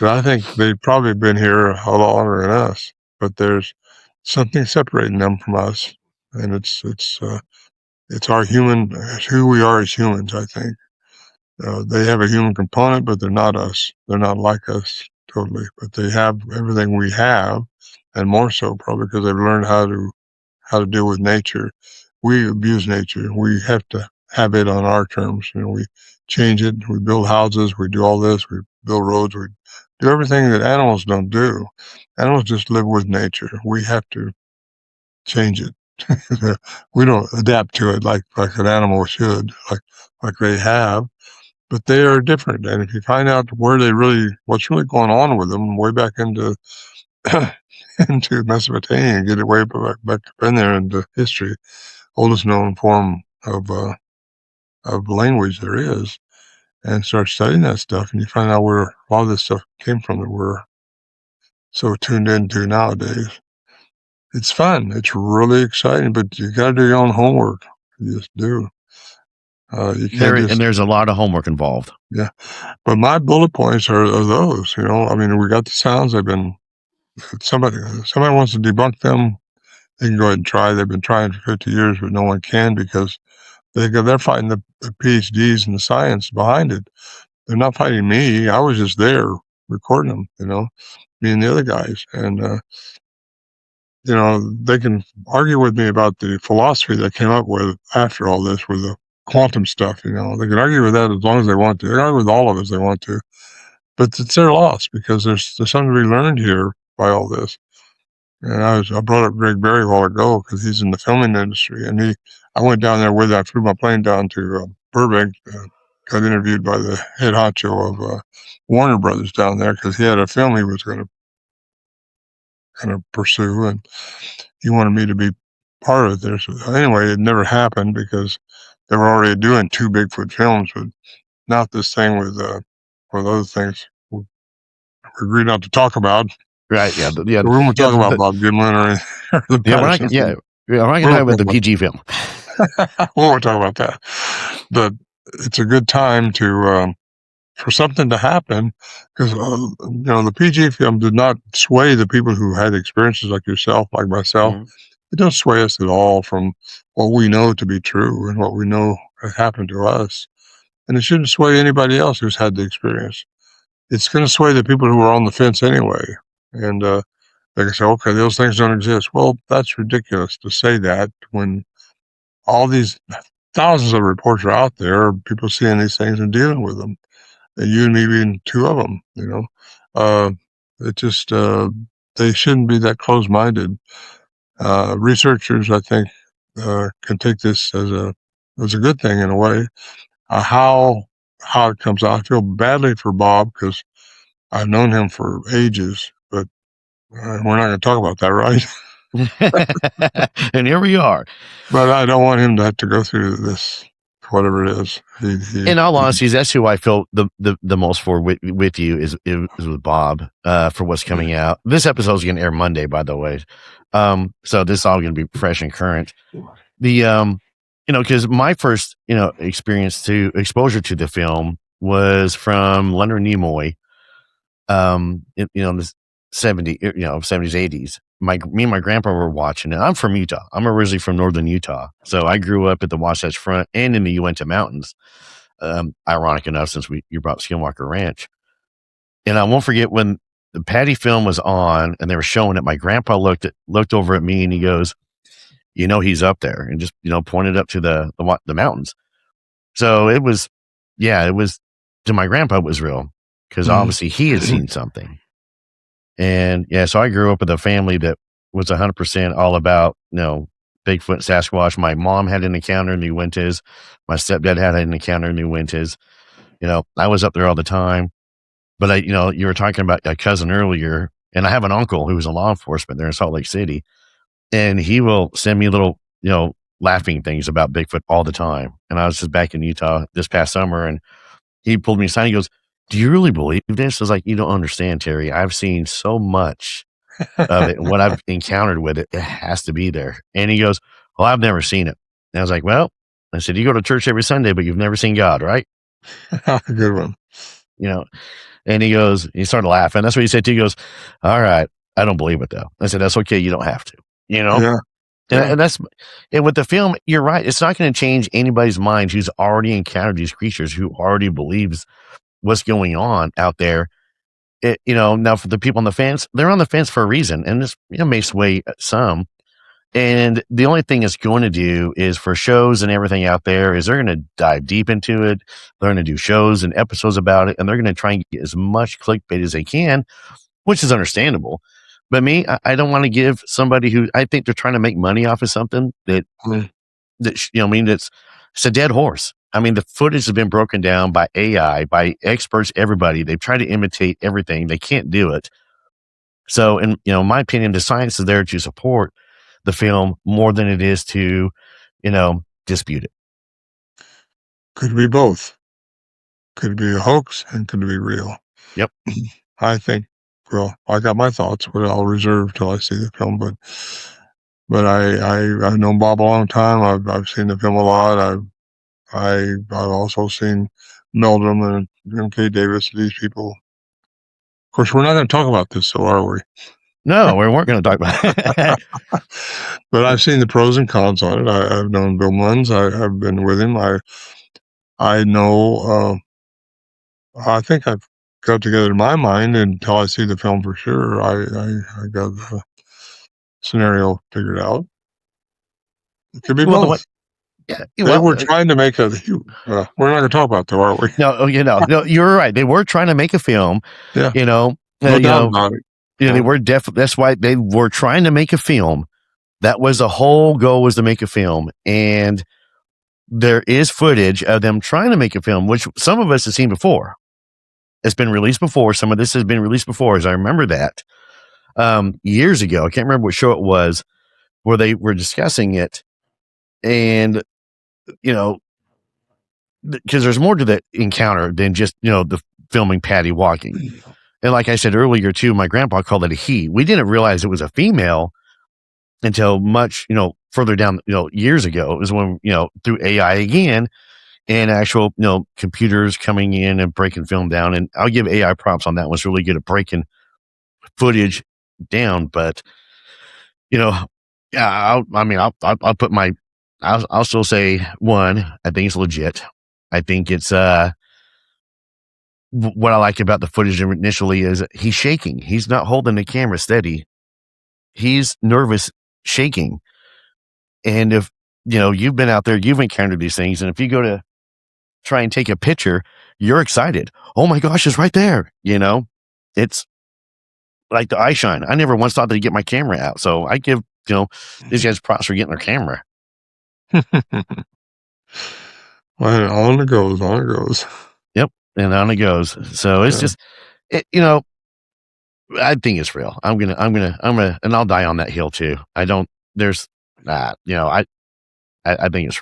But I think they've probably been here a lot longer than us, but there's something separating them from us, and it's our human, it's who we are as humans, I think. They have a human component, but they're not us. They're not like us totally, but they have everything we have, and more so probably because they've learned how to deal with nature. We abuse nature. We have to have it on our terms. You know, we change it. We build houses. We do all this. We build roads. We do everything that animals don't do. Animals just live with nature. We have to change it. We don't adapt to it like an animal should, like they have. But they are different, and if you find out what's really going on with them, way back into into Mesopotamia, and get it way back up in there into history, oldest known form of language there is, and start studying that stuff, and you find out where a lot of this stuff came from that we're so tuned into nowadays. It's fun. It's really exciting, but you got to do your own homework. You just do. You can't There's a lot of homework involved. Yeah. But my bullet points are those, you know. I mean, we got the sounds. Somebody wants to debunk them, they can go ahead and try. They've been trying for 50 years, but no one can because they're fighting the PhDs and the science behind it. They're not fighting me. I was just there recording them, you know, me and the other guys. And, you know, they can argue with me about the philosophy that came up with after all this, with the quantum stuff, you know. They can argue with that as long as they want to. They can argue with all of it as they want to. But it's their loss because there's something to be learned here by all this. And I brought up Greg Berry a while ago because he's in the filming industry, and I went down there with him. I flew my plane down to Burbank, got interviewed by the head honcho of Warner Brothers down there because he had a film he was going to pursue, and he wanted me to be part of it there. So anyway, it never happened because they were already doing 2 Bigfoot films, but not this thing with other things we agreed not to talk about. Right. Yeah. We won't talk about Bob Gimlin or the Patterson. We're not going to talk about the PG film. We won't talk about that. But it's a good time to for something to happen because you know, the PG film did not sway the people who had experiences like yourself, like myself. Mm-hmm. It doesn't sway us at all from what we know to be true and what we know has happened to us. And it shouldn't sway anybody else who's had the experience. It's going to sway the people who are on the fence anyway. And they can say, okay, those things don't exist. Well, that's ridiculous to say that when all these thousands of reports are out there, people seeing these things and dealing with them. And you and me being 2 of them, you know. It just, they shouldn't be that close-minded. Researchers, I think, can take this as a good thing in a way. How it comes out, I feel badly for Bob because I've known him for ages, but we're not going to talk about that, right? And here we are. But I don't want him to have to go through this, whatever it is. In all honesty, that's who I feel the most for with you is with Bob for what's coming out. This episode is going to air Monday, by the way. So this is all going to be fresh and current. because my first, exposure to the film was from Leonard Nimoy, in the 70s, 80s. Me and my grandpa were watching it. I'm from Utah. I'm originally from northern Utah. So I grew up at the Wasatch Front and in the Uinta Mountains. Ironic enough, since you brought Skinwalker Ranch. And I won't forget when the Patty film was on and they were showing it, my grandpa looked over at me and he goes, he's up there, and just, pointed up to the mountains. So it was, to my grandpa, it was real, because obviously he had seen something. And so I grew up with a family that was 100% all about, Bigfoot, Sasquatch. My mom had an encounter in the Uintas. My stepdad had an encounter in the Uintas. I was up there all the time. But you were talking about a cousin earlier, and I have an uncle who was in law enforcement there in Salt Lake City, and he will send me little, laughing things about Bigfoot all the time. And I was just back in Utah this past summer, and he pulled me aside. He goes, "Do you really believe this?" I was like, "You don't understand, Terry. I've seen so much of it, and what I've encountered with it, it has to be there." And he goes, "Well, I've never seen it." And I was like, "Well," I said, "You go to church every Sunday, but you've never seen God, right?" Good one. And he started laughing. That's what he said too. He goes, "All right, I don't believe it though." I said, "That's okay. You don't have to, Yeah. And with the film, you're right. It's not going to change anybody's mind who's already encountered these creatures, who already believes what's going on out there. Now for the people on the fence, they're on the fence for a reason, and this may sway some. And the only thing it's going to do is, for shows and everything out there, is they're going to dive deep into it. They're going to do shows and episodes about it, and they're going to try and get as much clickbait as they can, which is understandable. But me, I don't want to give somebody who I think they're trying to make money off of something that it's a dead horse. I mean, the footage has been broken down by AI, by experts, everybody. They've tried to imitate everything. They can't do it. So, in my opinion, the science is there to support the film more than it is to, dispute it. Could be both. Could be a hoax and could be real. Yep. I think, well, I got my thoughts, but I'll reserve till I see the film. But I've known Bob a long time. I've seen the film a lot. I've also seen Meldrum and M.K. Davis, these people. Of course, we're not going to talk about this, so are we? No, we weren't going to talk about it. But I've seen the pros and cons on it. I've known Bill Munns. I've been with him. I know. I think I've got together in my mind until I see the film for sure. I got the scenario figured out. It could be both. They were trying to make a. We're not going to talk about that, are we? No, you're right. They were trying to make a film. Yeah. No doubt about it. They were definitely. That's why they were trying to make a film. That was the whole goal, was to make a film. And there is footage of them trying to make a film, which some of us have seen before. It's been released before. Some of this has been released before, as I remember that. Years ago, I can't remember what show it was, where they were discussing it. And, because there's more to the encounter than just, the filming Patty walking. And like I said earlier, too, my grandpa called it a he. We didn't realize it was a female until much, further down, years ago. It was when, through AI again, and actual, computers coming in and breaking film down. And I'll give AI props on that one. It's really good at breaking footage down. But, I'll put I'll still say, one, I think it's legit. I think it's, what I like about the footage initially is he's shaking. He's not holding the camera steady. He's nervous, shaking. And if, you've been out there, you've encountered these things. And if you go to try and take a picture, you're excited. Oh my gosh, it's right there. It's like the eye shine. I never once thought to get my camera out. So I give, these guys props for getting their camera. Well, on it goes. Yep. And on it goes. So it's just, I think it's real. I'm gonna, and I'll die on that hill too. I think it's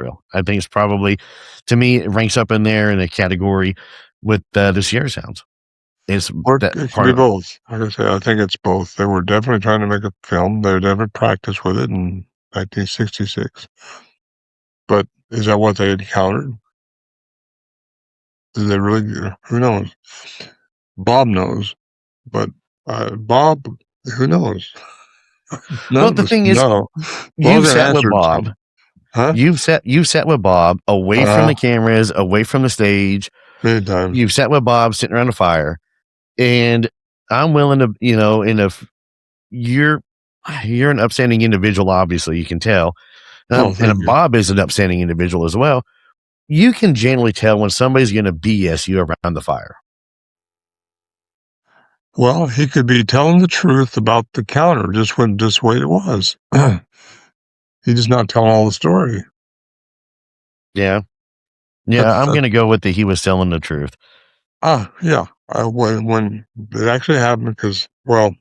real. I think it's probably, to me, it ranks up in there in a category with the Sierra Sounds. It could be both. Like I say, I think it's both. They were definitely trying to make a film. They definitely practiced with it in 1966. But is that what they encountered? Did they really? Who knows? Bob knows, but Bob, who knows? None Well, of the us thing is, know. We're all you've going to sat with answer Bob. something. Huh? You've sat with Bob away from the cameras, away from the stage. Many times. You've sat with Bob sitting around a fire, and I'm willing to, you're an upstanding individual. Obviously, you can tell, Thank you. Bob is an upstanding individual as well. You can generally tell when somebody's going to BS you around the fire. Well, he could be telling the truth about the counter, just the way it was. He's just not telling all the story. Yeah. I'm going to go with he was telling the truth. Yeah. When it actually happened, because, well,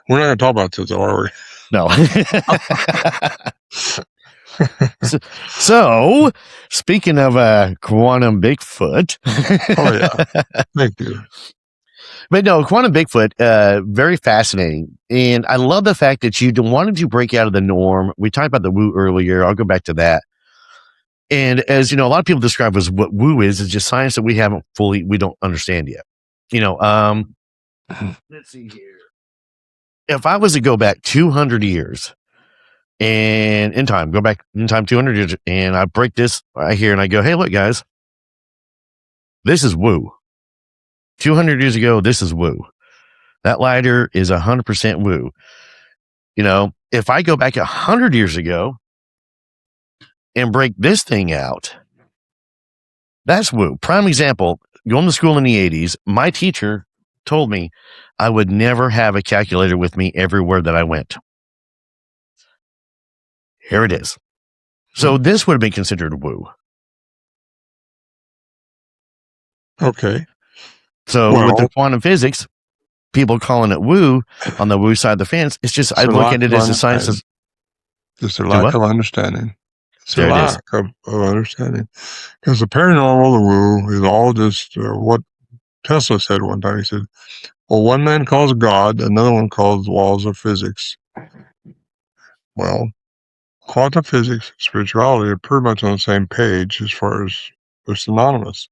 we're not going to talk about this, are we? No. So, speaking of quantum Bigfoot. Oh, yeah. Thank you. But no, quantum Bigfoot, very fascinating. And I love the fact that you wanted to break out of the norm. We talked about the woo earlier. I'll go back to that. And as you know, a lot of people describe as what woo is just science that we don't understand yet. Let's see here. If I was to go back 200 years and go back in time 200 years, and I break this right here and I go, hey, look, guys, this is woo. 200 years ago, this is woo. That lighter is 100% woo. If I go back 100 years ago and break this thing out, that's woo. Prime example, going to school in the 80s, my teacher told me I would never have a calculator with me everywhere that I went. Here it is. So this would have been considered woo. Okay. So with the quantum physics, people calling it woo on the woo side of the fence, it's just, I look at it as a science. Just a lack of understanding. It's a lack of understanding. Because the paranormal, the woo, is all just what Tesla said one time. He said, well, one man calls God, another one calls laws of physics. Well, quantum physics and spirituality are pretty much on the same page as far as they're synonymous.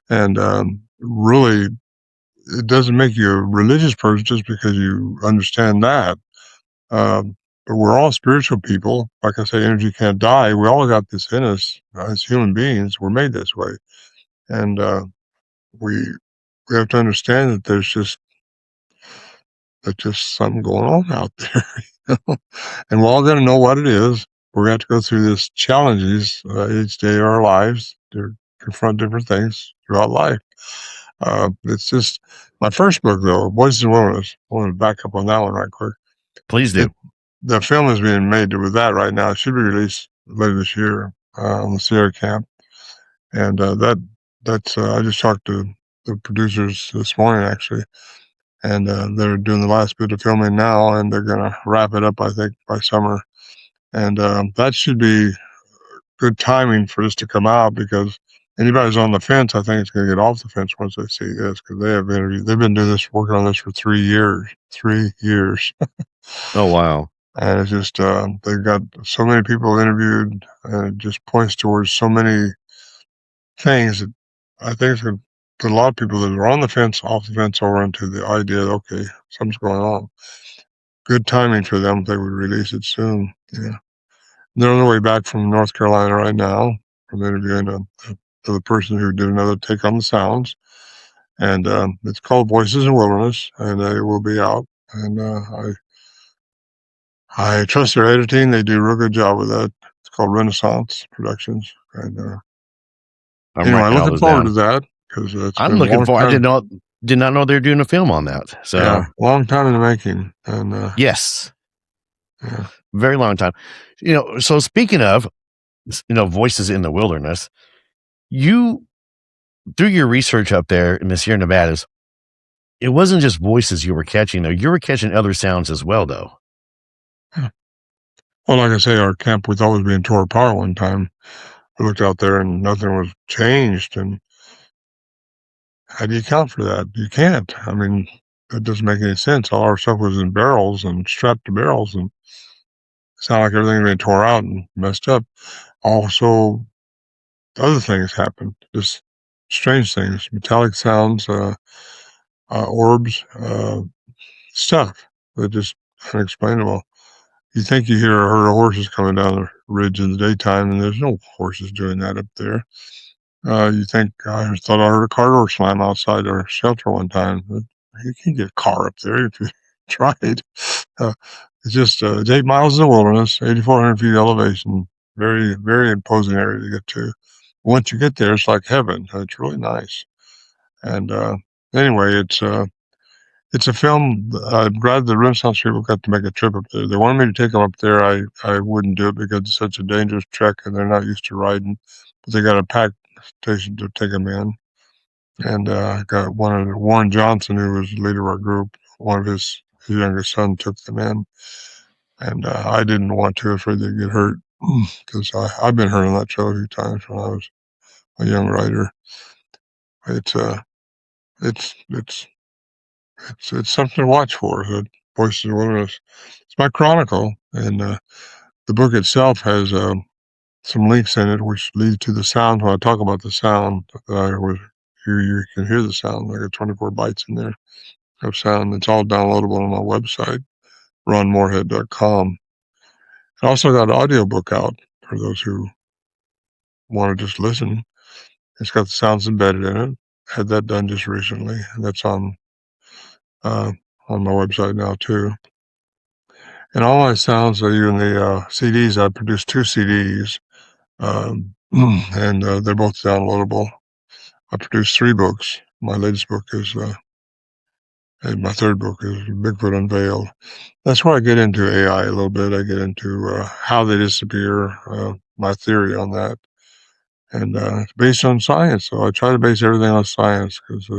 And really, it doesn't make you a religious person just because you understand that. But we're all spiritual people. Like I say, energy can't die. We all got this in us as human beings. We're made this way. And we have to understand that there's just something going on out there. And we're all going to know what it is. We're going to have to go through these challenges each day of our lives to confront different things throughout life. It's just my first book, though, Voices in the Wilderness. I want to back up on that one right quick. Please do. The film is being made with that right now. It should be released later this year on the Sierra Camp. And that's I just talked to the producers this morning, actually. And they're doing the last bit of filming now, and they're going to wrap it up, I think, by summer. And that should be good timing for this to come out, because anybody who's on the fence, I think, is going to get off the fence once they see this, because they've been doing this, working on this for 3 years. 3 years. Oh, wow. And it's just, they've got so many people interviewed, and it just points towards so many things that I think it's going to put a lot of people that are on the fence, off the fence, over into the idea that, okay, something's going on. Good timing for them if they would release it soon. Yeah. They're on their way back from North Carolina right now from interviewing the person who did another take on the sounds. And it's called Voices in Wilderness, and it will be out. And I trust their editing. They do a real good job with that. It's called Renaissance Productions. And anyway, I'm looking forward to that, because I'm looking forward. I did not know they were doing a film on that. So yeah, long time in the making. And yes, yeah. Very long time. So speaking of, voices in the wilderness, you, through your research up there in the Sierra Nevadas, it wasn't just voices you were catching, though. You were catching other sounds as well, though. Yeah. Well, like I say, our camp was always being tore apart one time. We looked out there and nothing was changed. And how do you account for that? You can't. I mean, that doesn't make any sense. All our stuff was in barrels and strapped to barrels. And sound like everything being tore out and messed up. Also, other things happen, just strange things, metallic sounds, orbs, stuff that just unexplainable. You think you hear a herd of horses coming down the ridge in the daytime, and there's no horses doing that up there. You think, I thought I heard a car door slam outside our shelter one time. But you can't get a car up there if you tried. It's just it's 8 miles in the wilderness, 8,400 feet elevation. Very, very imposing area to get to. Once you get there, it's like heaven. It's really nice. And anyway, it's a film. I'm glad the Renaissance people got to make a trip up there. They wanted me to take them up there. I wouldn't do it because it's such a dangerous trek and they're not used to riding. But they got a packed station to take them in. And I got Warren Johnson, who was the leader of our group. One of his youngest son took them in. And I didn't want to, afraid they'd get hurt. Because I've been hurt on that show a few times when I was a young writer. It's something to watch for. The Voices of the Wilderness. It's my chronicle, and the book itself has some links in it which lead to the sound. When I talk about the sound, you can hear the sound. I got 24 bytes in there of sound. It's all downloadable on my website, ronmorehead.com. I also got an audiobook out for those who want to just listen. It's got the sounds embedded in it. Had that done just recently, and that's on my website now too. And all my sounds, even the CDs, I produced 2 CDs, and they're both downloadable. I produced 3 books. My latest book is, and my third book is Bigfoot Unveiled. That's where I get into AI a little bit. I get into how they disappear, my theory on that. And it's based on science. So I try to base everything on science because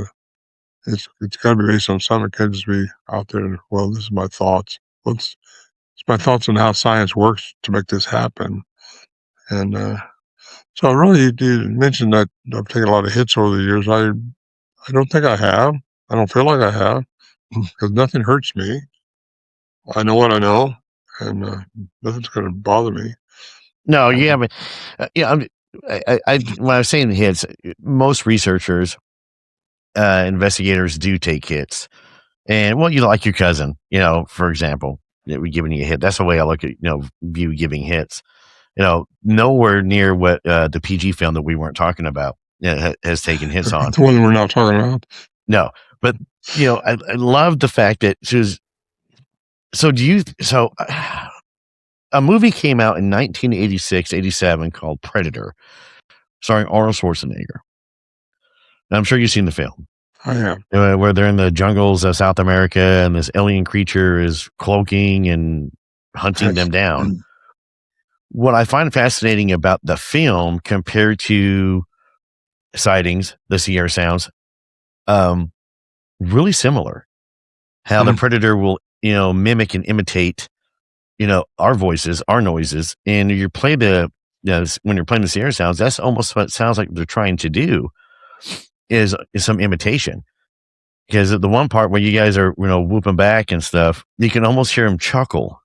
it's got to be based on something. It can't just be out there and, well, this is my thoughts. Well, it's my thoughts on how science works to make this happen. And so I really did mention that I've taken a lot of hits over the years. I don't think I have. I don't feel like I have because nothing hurts me. I know what I know, and nothing's going to bother me. No, yeah, but yeah, when I was saying hits, most researchers, investigators do take hits, and well, like your cousin, for example, we giving you a hit. That's the way I look at view giving hits. Nowhere near what the PG film that we weren't talking about has taken hits on. The one we're not talking about. No, but I love the fact that she was. So a movie came out in 1986, 87 called Predator, starring Arnold Schwarzenegger. And I'm sure you've seen the film. I have. Where they're in the jungles of South America and this alien creature is cloaking and hunting them down. What I find fascinating about the film compared to sightings, the Sierra Sounds, really similar. How the predator will, mimic and imitate, our voices, our noises. And when you're playing the Sierra Sounds, that's almost what it sounds like they're trying to do is some imitation. Because at the one part where you guys are, whooping back and stuff, you can almost hear him chuckle.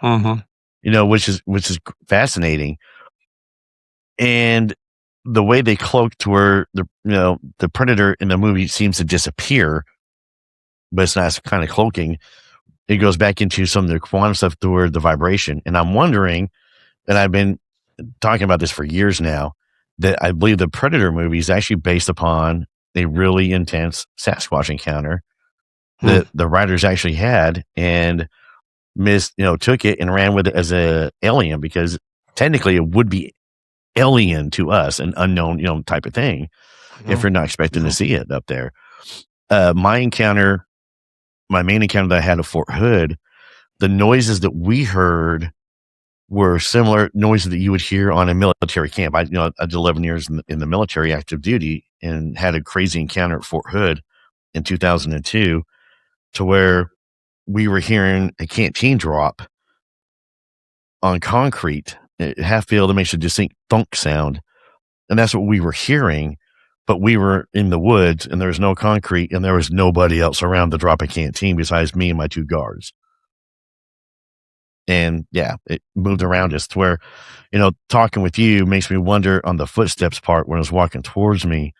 Which is fascinating. And the way they cloak to where the predator in the movie seems to disappear, but it's not kind of cloaking. It goes back into some of the quantum stuff toward the vibration. And I'm wondering, and I've been talking about this for years now, that I believe the Predator movie is actually based upon a really intense Sasquatch encounter that the writers actually had and took it and ran with it as a alien, because technically it would be alien to us, an unknown, type of thing, if you're not expecting to see it up there. My main encounter that I had at Fort Hood, the noises that we heard were similar noises that you would hear on a military camp. I did 11 years in the military active duty and had a crazy encounter at Fort Hood in 2002 to where we were hearing a canteen drop on concrete at half field that makes a distinct thunk sound. And that's what we were hearing, but we were in the woods and there was no concrete and there was nobody else around to drop a canteen besides me and my 2 guards. And yeah, it moved around just to where, talking with you makes me wonder on the footsteps part when it was walking towards me.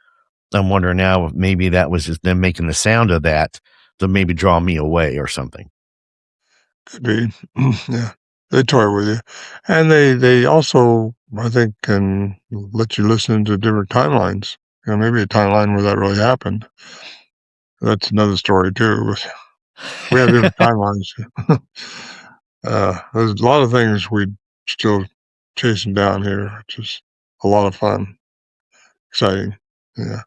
I'm wondering now if maybe that was just them making the sound of that to maybe draw me away or something. Could be. Yeah. They toy with you. And they also, I think, can let you listen to different timelines. Maybe a timeline where that really happened. That's another story too. But we have different timelines. There's a lot of things we still chasing down here, which is a lot of fun, exciting. Yeah.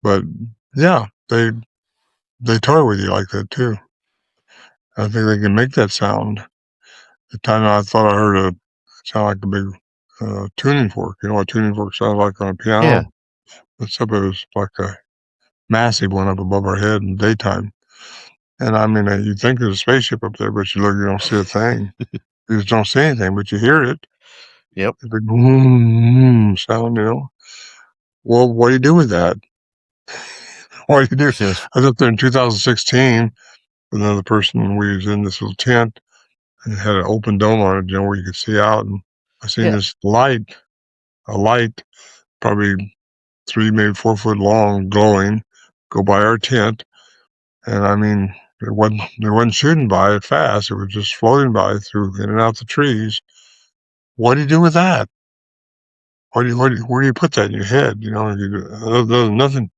But yeah, they toy with you like that too. I think they can make that sound. The time I thought I heard a sound like a big tuning fork. You know what a tuning fork sounds like on a piano? Yeah. Except it was like a massive one up above our head in the daytime. And I mean, you think there's a spaceship up there, but you look, you don't see a thing. You just don't see anything, but you hear it. Yep. It's like boom sound, Well, what do you do with that? What do you do? I was up there in 2016 with another person. We was in this little tent and it had an open dome on it, where you could see out. And I seen this light, a light, probably 3, maybe 4 foot long, glowing, go by our tent. And I mean, it wasn't shooting by it fast. It was just floating by through in and out the trees. What do you do with that? Where do you put that in your head? Nothing.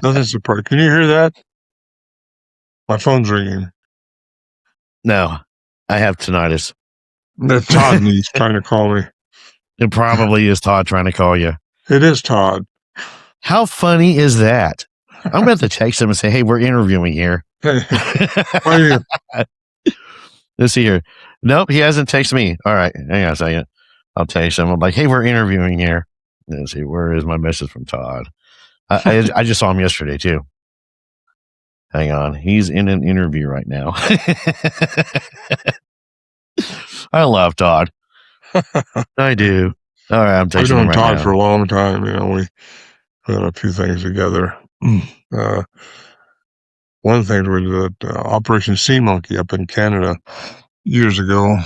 Nothing surprising. Can you hear that? My phone's ringing. No, I have tinnitus. That's Todd and he's trying to call me. It probably is Todd trying to call you. It is Todd. How funny is that? I'm about to text him and say, "Hey, we're interviewing here." Hey, why are you? Let's see here. Nope, he hasn't texted me. All right, hang on a second. I'll text him. I'm like, "Hey, we're interviewing here." Let's see, where is my message from Todd? I just saw him yesterday too. Hang on, he's in an interview right now. I love Todd. I do. All right, I'm texting him right Todd now. for a long time. We had a few things together. One thing was that Operation Sea Monkey up in Canada years ago.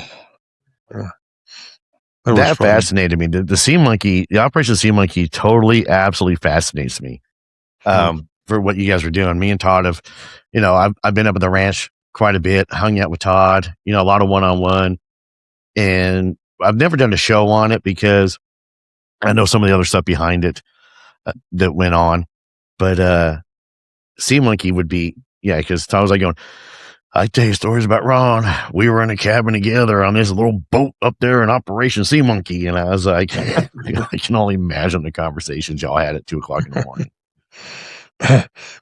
That fascinated me. The Sea Monkey, the Operation Sea Monkey, totally, absolutely fascinates me. For what you guys were doing, me and Todd have, I've been up at the ranch quite a bit, hung out with Todd, a lot of one-on-one, and I've never done a show on it because I know some of the other stuff behind it that went on, but Sea Monkey would be, because Todd was like going, "I tell you stories about Ron. We were in a cabin together on this little boat up there in Operation Sea Monkey." And I was like, I can only imagine the conversations y'all had at 2:00 in the morning.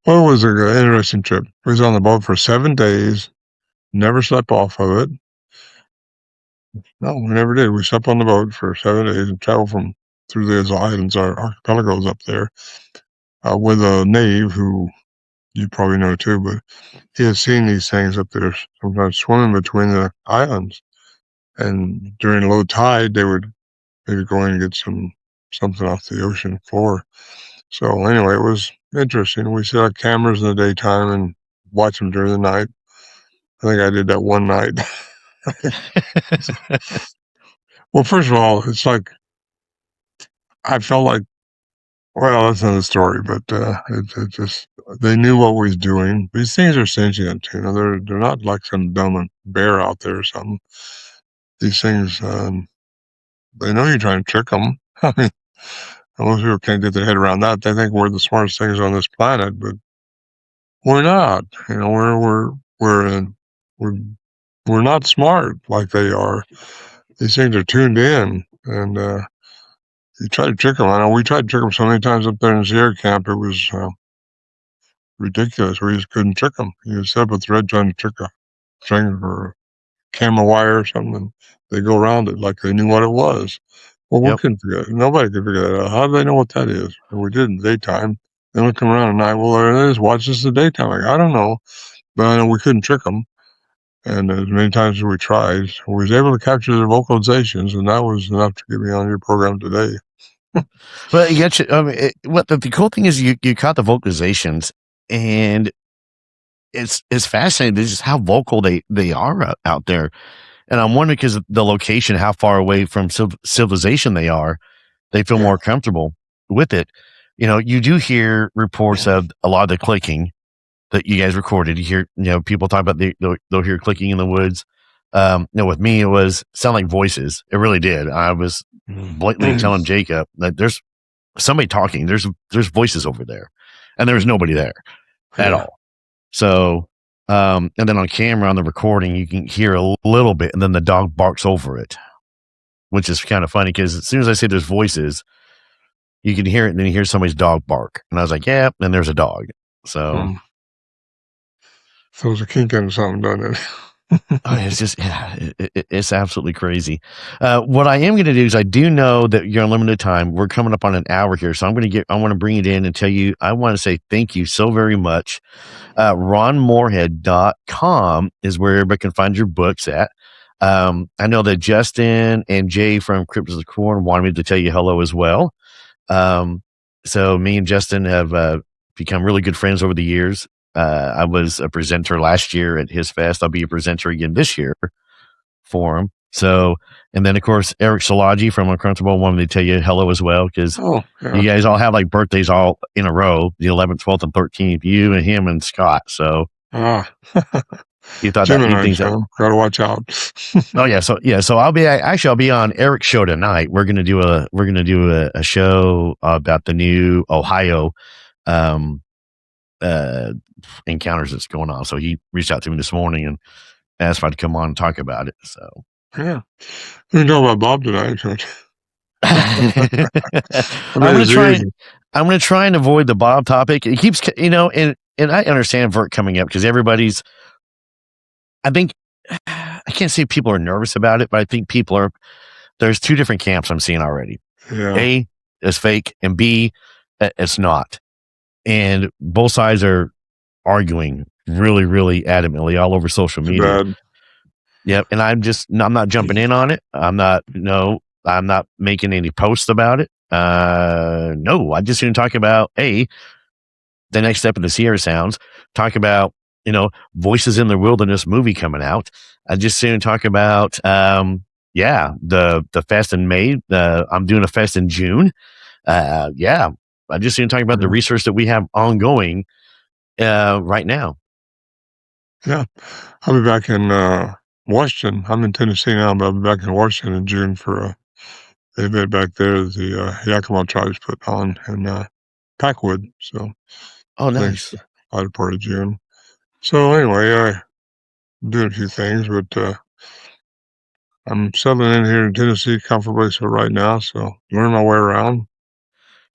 Well, it was an interesting trip. We was on the boat for 7 days, never slept off of it. No, we never did. We slept on the boat for 7 days and traveled through those islands, our archipelagos up there, with a Nave who you probably know too, but he has seen these things up there sometimes swimming between the islands. And during low tide, they would maybe go in and get something off the ocean floor. So anyway, it was interesting. We set up cameras in the daytime and watch them during the night. I think I did that one night. Well, first of all, it's like I felt like, well, that's another story, but it just they knew what we was doing. These things are sentient, they're not like some dumb bear out there or something. These things, they know you're trying to trick them. I mean, most people can't get their head around that. They think we're the smartest things on this planet, but we're not. We're not smart like they are. These things are tuned in, and you try to trick them. I know we tried to trick them so many times up there in Sierra Camp. It was ridiculous. We just couldn't trick them. You set up a thread trying to trick a string or camera wire or something, and they go around it like they knew what it was. Well, we couldn't figure it. Nobody could figure that out. How do they know what that is? And we did in the daytime. Then we come around at night. Well, there it is. Watch this in the daytime. Like, I don't know. But I know we couldn't trick them. And as many times as we tried, we was able to capture their vocalizations, and that was enough to get me on your program today. Well, you got you. What the cool thing is, you caught the vocalizations, and it's fascinating. This is how vocal they are out there. And I'm wondering because of the location, how far away from civilization they are, they feel more comfortable with it. You do hear reports of a lot of the clicking that you guys recorded. You hear, people talk about they'll hear clicking in the woods. With me, it was sound like voices. It really did. I was blatantly telling Jacob that there's somebody talking. There's voices over there, and there was nobody there at all. So, and then on camera on the recording, you can hear a little bit, and then the dog barks over it, which is kind of funny because as soon as I say there's voices, you can hear it, and then you hear somebody's dog bark, and I was like, yeah, and there's a dog. So. Throws a kink into something, doesn't it? It's just, it's absolutely crazy. What I am going to do is I do know that you're on limited time. We're coming up on an hour here. So I want to bring it in and tell you, I want to say thank you so very much. RonMorehead.com is where everybody can find your books at. I know that Justin and Jay from Cryptids of Corn wanted me to tell you hello as well. So me and Justin have become really good friends over the years. I was a presenter last year at his fest. I'll be a presenter again this year for him. So, and then of course, Eric Szilagyi from Uncomfortable wanted me to tell you hello as well. Cause you guys all have like birthdays all in a row, the 11th, 12th and 13th, you and him and Scott. So he thought Jim that and he thinks that gotta watch out. So I'll be on Eric's show tonight. We're going to do a show about the new Ohio, encounters that's going on. So he reached out to me this morning and asked if I'd come on and talk about it. So we can talk about Bob tonight. I'm gonna try and avoid the Bob topic. It keeps, and I understand Vert coming up because everybody's. I think I can't say people are nervous about it, but I think people are. There's two different camps I'm seeing already. Yeah. A is fake, and B, it's not. And both sides are arguing really, really adamantly all over social media. Bad. Yep. And I'm not jumping in on it. I'm not making any posts about it. No, I just didn't talk about the next step of the Sierra Sounds, talk about, Voices in the Wilderness movie coming out. I just soon talk about, the fest in May. I'm doing a fest in June. I just soon talk about the research that we have ongoing, right now. Yeah. I'll be back in, Washington. I'm in Tennessee now, but I'll be back in Washington in June for a event back there the Yakima tribes put on in Packwood. So, Nice. Latter part of June. So anyway, I'm doing a few things, but I'm settling in here in Tennessee comfortably for right now. So learn my way around.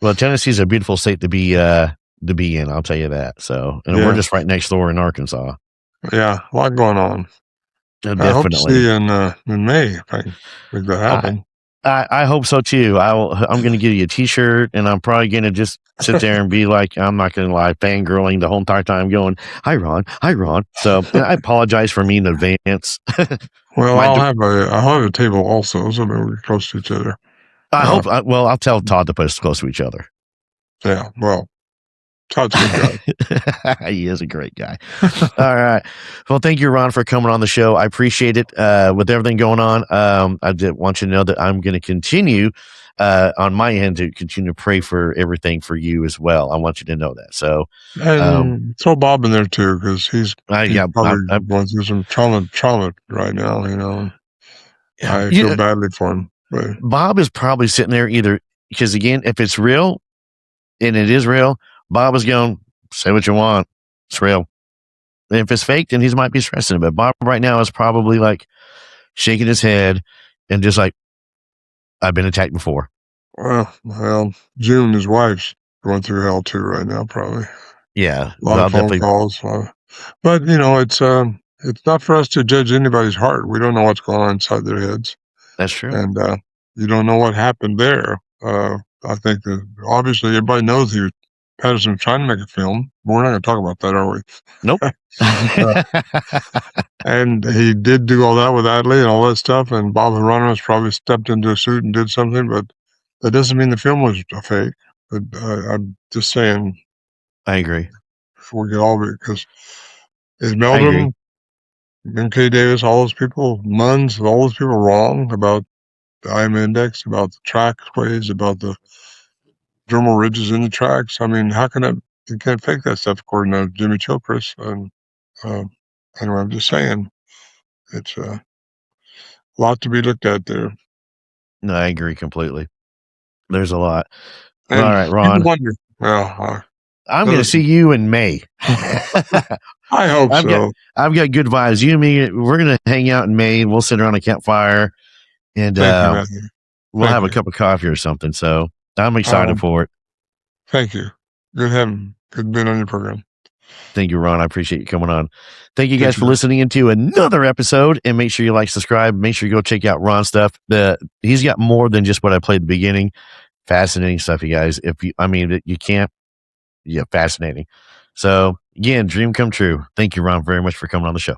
Well, Tennessee's a beautiful state to be in. I'll tell you that. So, and we're just right next door in Arkansas. Yeah, a lot going on. Definitely. I hope to see you in May if I can make that happen. I hope so too. I'm going to give you a T-shirt, and I'm probably going to just sit there and be like, I'm not going to lie, fangirling the whole entire time, going, "Hi, Ron. Hi, Ron." So I apologize for me in advance. Well, I'll have a table also, so we're close to each other. I'll tell Todd to put us close to each other. Yeah, well, Todd's a good guy. He is a great guy. All right. Well, thank you, Ron, for coming on the show. I appreciate it. With everything going on, I did want you to know that I'm going to continue on my end to continue to pray for everything for you as well. I want you to know that. So, and throw Bob in there too, because he's probably going through some trauma right now. I feel badly for him. But Bob is probably sitting there either because, again, if it's real and it is real, Bob is going, say what you want. It's real. And if it's fake, then he might be stressing a bit. Bob right now is probably like shaking his head and just like, I've been attacked before. Well, June, his wife's going through hell too right now, probably. Yeah. A lot of phone calls. But, it's not for us to judge anybody's heart. We don't know what's going on inside their heads. That's true. And you don't know what happened there. I think that obviously everybody knows Patterson was trying to make a film. We're not going to talk about that, are we? Nope. And he did do all that with Adley and all that stuff. And Bob Hieronymus probably stepped into a suit and did something, but that doesn't mean the film was a fake. But I'm just saying. I agree. Before we get all of it, because Is I agree. Meldrum, M.K. Davis, all those people, Munns, all those people wrong about the IM index, about the trackways, about the dermal ridges in the tracks? I mean, how can it? You can't fake that stuff, according to Jimmy Chilcris. And anyway, I'm just saying, it's a lot to be looked at there. No, I agree completely. There's a lot. And All right, you Ron. wonder, well, I'm going to see you in May. I hope I've so. got good vibes. You and me, we're going to hang out in May. We'll sit around a campfire and Thank you, Matthew. we'll Thank have a you. cup of coffee or something. So I'm excited for it. Thank you. Good having, good being on your program. Thank you, Ron. I appreciate you coming on. Thank you guys Thank for you. listening into another episode. And make sure you like, subscribe. Make sure you go check out Ron's stuff. He's got more than just what I played at the beginning. Fascinating stuff, you guys. You can't. Yeah, fascinating. So again, dream come true. Thank you, Ron, very much for coming on the show.